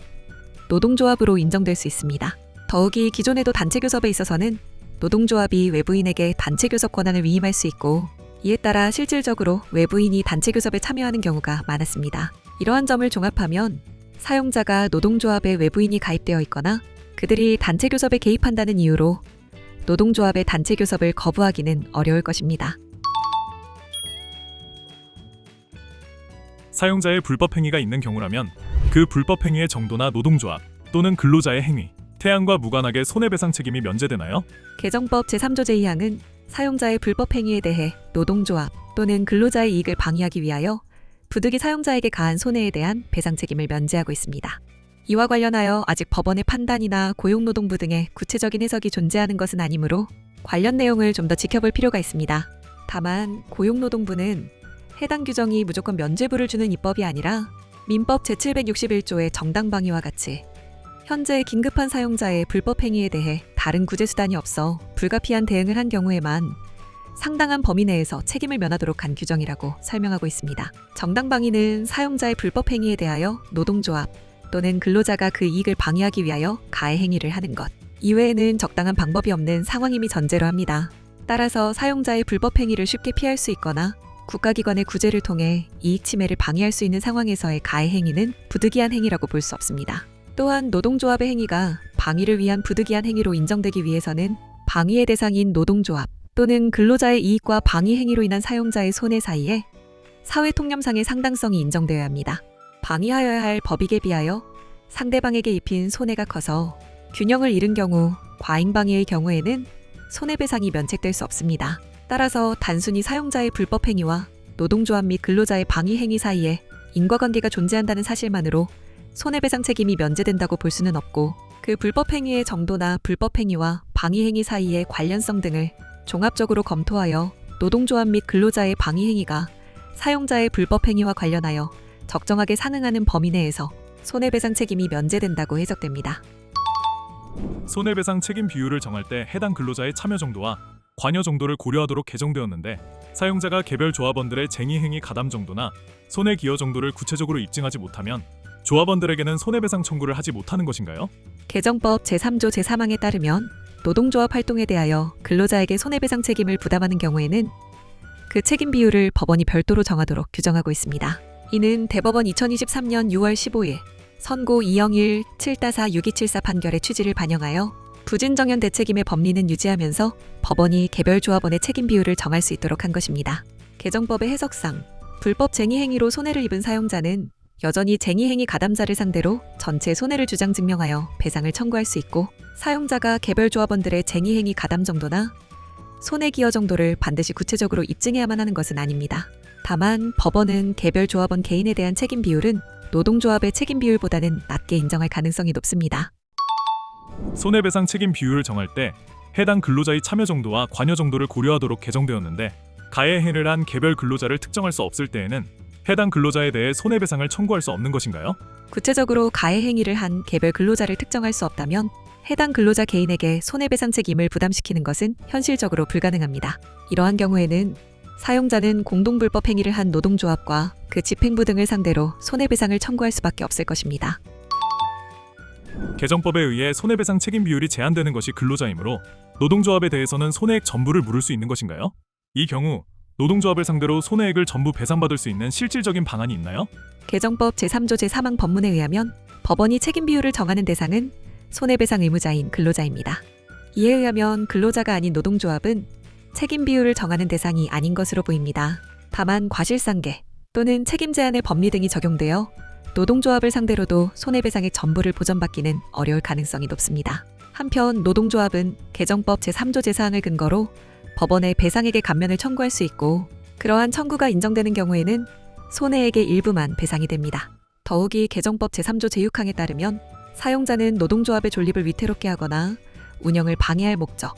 노동조합으로 인정될 수 있습니다. 더욱이 기존에도 단체 교섭에 있어서는 노동조합이 외부인에게 단체 교섭 권한을 위임할 수 있고 이에 따라 실질적으로 외부인이 단체 교섭에 참여하는 경우가 많았습니다. 이러한 점을 종합하면 사용자가 노동조합에 외부인이 가입되어 있거나 그들이 단체 교섭에 개입한다는 이유로 노동조합의 단체 교섭을 거부하기는 어려울 것입니다. 사용자의 불법 행위가 있는 경우라면 그 불법 행위의 정도나 노동조합 또는 근로자의 행위, 태양과 무관하게 손해배상 책임이 면제되나요? 개정법 제3조 제2항은 사용자의 불법 행위에 대해 노동조합 또는 근로자의 이익을 방해하기 위하여 부득이 사용자에게 가한 손해에 대한 배상 책임을 면제하고 있습니다. 이와 관련하여 아직 법원의 판단이나 고용노동부 등의 구체적인 해석이 존재하는 것은 아니므로 관련 내용을 좀 더 지켜볼 필요가 있습니다. 다만 고용노동부는 해당 규정이 무조건 면죄부를 주는 입법이 아니라 민법 제761조의 정당방위와 같이 현재 긴급한 사용자의 불법 행위에 대해 다른 구제수단이 없어 불가피한 대응을 한 경우에만 상당한 범위 내에서 책임을 면하도록 한 규정이라고 설명하고 있습니다. 정당방위는 사용자의 불법 행위에 대하여 노동조합 또는 근로자가 그 이익을 방해하기 위하여 가해 행위를 하는 것 이외에는 적당한 방법이 없는 상황임이 전제로 합니다. 따라서 사용자의 불법 행위를 쉽게 피할 수 있거나 국가기관의 구제를 통해 이익 침해를 방해할 수 있는 상황에서의 가해 행위는 부득이한 행위라고 볼 수 없습니다. 또한 노동조합의 행위가 방위를 위한 부득이한 행위로 인정되기 위해서는 방위의 대상인 노동조합 또는 근로자의 이익과 방위 행위로 인한 사용자의 손해 사이에 사회 통념상의 상당성이 인정되어야 합니다. 방위하여야 할 법익에 비하여 상대방에게 입힌 손해가 커서 균형을 잃은 경우 과잉방위의 경우에는 손해배상이 면책될 수 없습니다. 따라서 단순히 사용자의 불법 행위와 노동조합 및 근로자의 방위 행위 사이에 인과관계가 존재한다는 사실만으로 손해배상 책임이 면제된다고 볼 수는 없고 그 불법 행위의 정도나 불법 행위와 방위 행위 사이의 관련성 등을 종합적으로 검토하여 노동조합 및 근로자의 방위 행위가 사용자의 불법 행위와 관련하여 적정하게 상응하는 범위 내에서 손해배상 책임이 면제된다고 해석됩니다. 손해배상 책임 비율을 정할 때 해당 근로자의 참여 정도와 관여 정도를 고려하도록 개정되었는데 사용자가 개별 조합원들의 쟁의행위 가담 정도나 손해 기여 정도를 구체적으로 입증하지 못하면 조합원들에게는 손해배상 청구를 하지 못하는 것인가요? 개정법 제3조 제3항에 따르면 노동조합 활동에 대하여 근로자에게 손해배상 책임을 부담하는 경우에는 그 책임 비율을 법원이 별도로 정하도록 규정하고 있습니다. 이는 대법원 2023년 6월 15일 선고 201 7-4-6274 판결의 취지를 반영하여 부진정연 대책임의 법리는 유지하면서 법원이 개별 조합원의 책임 비율을 정할 수 있도록 한 것입니다. 개정법의 해석상 불법 쟁의 행위로 손해를 입은 사용자는 여전히 쟁의 행위 가담자를 상대로 전체 손해를 주장 증명하여 배상을 청구할 수 있고, 사용자가 개별 조합원들의 쟁의 행위 가담 정도나 손해 기여 정도를 반드시 구체적으로 입증해야만 하는 것은 아닙니다. 다만 법원은 개별 조합원 개인에 대한 책임 비율은 노동조합의 책임 비율보다는 낮게 인정할 가능성이 높습니다. 손해배상 책임 비율을 정할 때 해당 근로자의 참여 정도와 관여 정도를 고려하도록 개정되었는데, 가해 행위를 한 개별 근로자를 특정할 수 없을 때에는 해당 근로자에 대해 손해배상을 청구할 수 없는 것인가요? 구체적으로 가해 행위를 한 개별 근로자를 특정할 수 없다면 해당 근로자 개인에게 손해배상 책임을 부담시키는 것은 현실적으로 불가능합니다. 이러한 경우에는 사용자는 공동불법 행위를 한 노동조합과 그 집행부 등을 상대로 손해배상을 청구할 수밖에 없을 것입니다. 개정법에 의해 손해배상 책임 비율이 제한되는 것이 근로자이므로 노동조합에 대해서는 손해액 전부를 물을 수 있는 것인가요? 이 경우 노동조합을 상대로 손해액을 전부 배상받을 수 있는 실질적인 방안이 있나요? 개정법 제3조 제3항 법문에 의하면 법원이 책임 비율을 정하는 대상은 손해배상 의무자인 근로자입니다. 이에 의하면 근로자가 아닌 노동조합은 책임 비율을 정하는 대상이 아닌 것으로 보입니다. 다만 과실상계 또는 책임 제한의 법리 등이 적용되어 노동조합을 상대로도 손해배상액 전부를 보전받기는 어려울 가능성이 높습니다. 한편 노동조합은 개정법 제3조 제4항을 근거로 법원에 배상액의 감면을 청구할 수 있고, 그러한 청구가 인정되는 경우에는 손해액의 일부만 배상이 됩니다. 더욱이 개정법 제3조 제6항에 따르면 사용자는 노동조합의 존립을 위태롭게 하거나 운영을 방해할 목적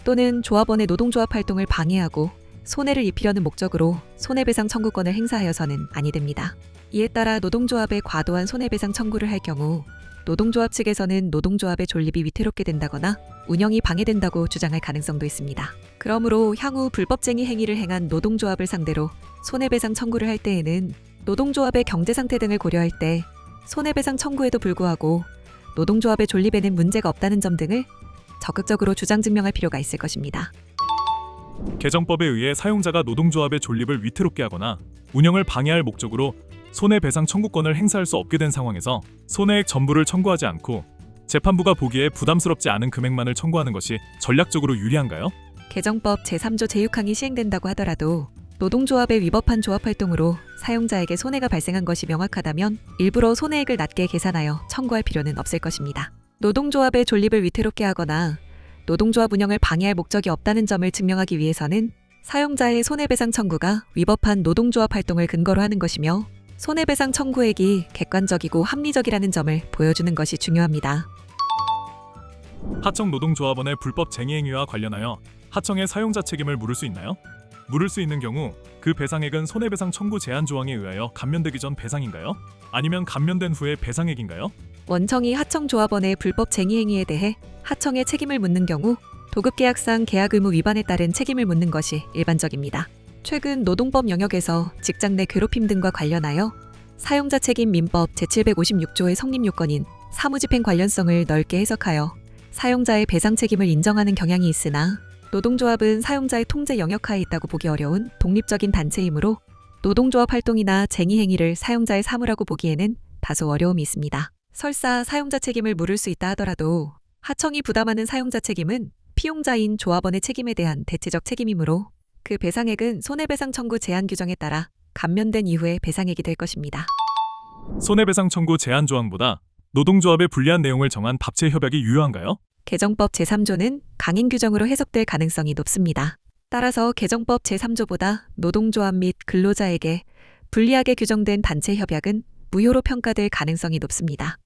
또는 조합원의 노동조합 활동을 방해하고 손해를 입히려는 목적으로 손해배상 청구권을 행사하여서는 아니 됩니다. 이에 따라 노동조합의 과도한 손해배상 청구를 할 경우 노동조합 측에서는 노동조합의 존립이 위태롭게 된다거나 운영이 방해된다고 주장할 가능성도 있습니다. 그러므로 향후 불법쟁의 행위를 행한 노동조합을 상대로 손해배상 청구를 할 때에는 노동조합의 경제상태 등을 고려할 때 손해배상 청구에도 불구하고 노동조합의 존립에는 문제가 없다는 점 등을 적극적으로 주장 증명할 필요가 있을 것입니다. 개정법에 의해 사용자가 노동조합의 존립을 위태롭게 하거나 운영을 방해할 목적으로 손해배상 청구권을 행사할 수 없게 된 상황에서 손해액 전부를 청구하지 않고 재판부가 보기에 부담스럽지 않은 금액만을 청구하는 것이 전략적으로 유리한가요? 개정법 제3조 제6항이 시행된다고 하더라도 노동조합에 위법한 조합활동으로 사용자에게 손해가 발생한 것이 명확하다면 일부러 손해액을 낮게 계산하여 청구할 필요는 없을 것입니다. 노동조합의 존립을 위태롭게 하거나 노동조합 운영을 방해할 목적이 없다는 점을 증명하기 위해서는 사용자의 손해배상 청구가 위법한 노동조합 활동을 근거로 하는 것이며, 손해배상 청구액이 객관적이고 합리적이라는 점을 보여주는 것이 중요합니다. 하청 노동조합원의 불법 쟁의 행위와 관련하여 하청의 사용자 책임을 물을 수 있나요? 물을 수 있는 경우 그 배상액은 손해배상 청구 제한 조항에 의하여 감면되기 전 배상인가요? 아니면 감면된 후에 배상액인가요? 원청이 하청 조합원의 불법 쟁의 행위에 대해 하청의 책임을 묻는 경우 도급계약상 계약 의무 위반에 따른 책임을 묻는 것이 일반적입니다. 최근 노동법 영역에서 직장 내 괴롭힘 등과 관련하여 사용자 책임 민법 제756조의 성립 요건인 사무집행 관련성을 넓게 해석하여 사용자의 배상 책임을 인정하는 경향이 있으나, 노동조합은 사용자의 통제 영역하에 있다고 보기 어려운 독립적인 단체이므로 노동조합 활동이나 쟁의 행위를 사용자의 사무라고 보기에는 다소 어려움이 있습니다. 설사 사용자 책임을 물을 수 있다 하더라도 하청이 부담하는 사용자 책임은 피용자인 조합원의 책임에 대한 대체적 책임이므로 그 배상액은 손해배상 청구 제한 규정에 따라 감면된 이후에 배상액이 될 것입니다. 손해배상 청구 제한 조항보다 노동조합의 불리한 내용을 정한 밥체 협약이 유효한가요? 개정법 제3조는 강행 규정으로 해석될 가능성이 높습니다. 따라서 개정법 제3조보다 노동조합 및 근로자에게 불리하게 규정된 단체 협약은 무효로 평가될 가능성이 높습니다.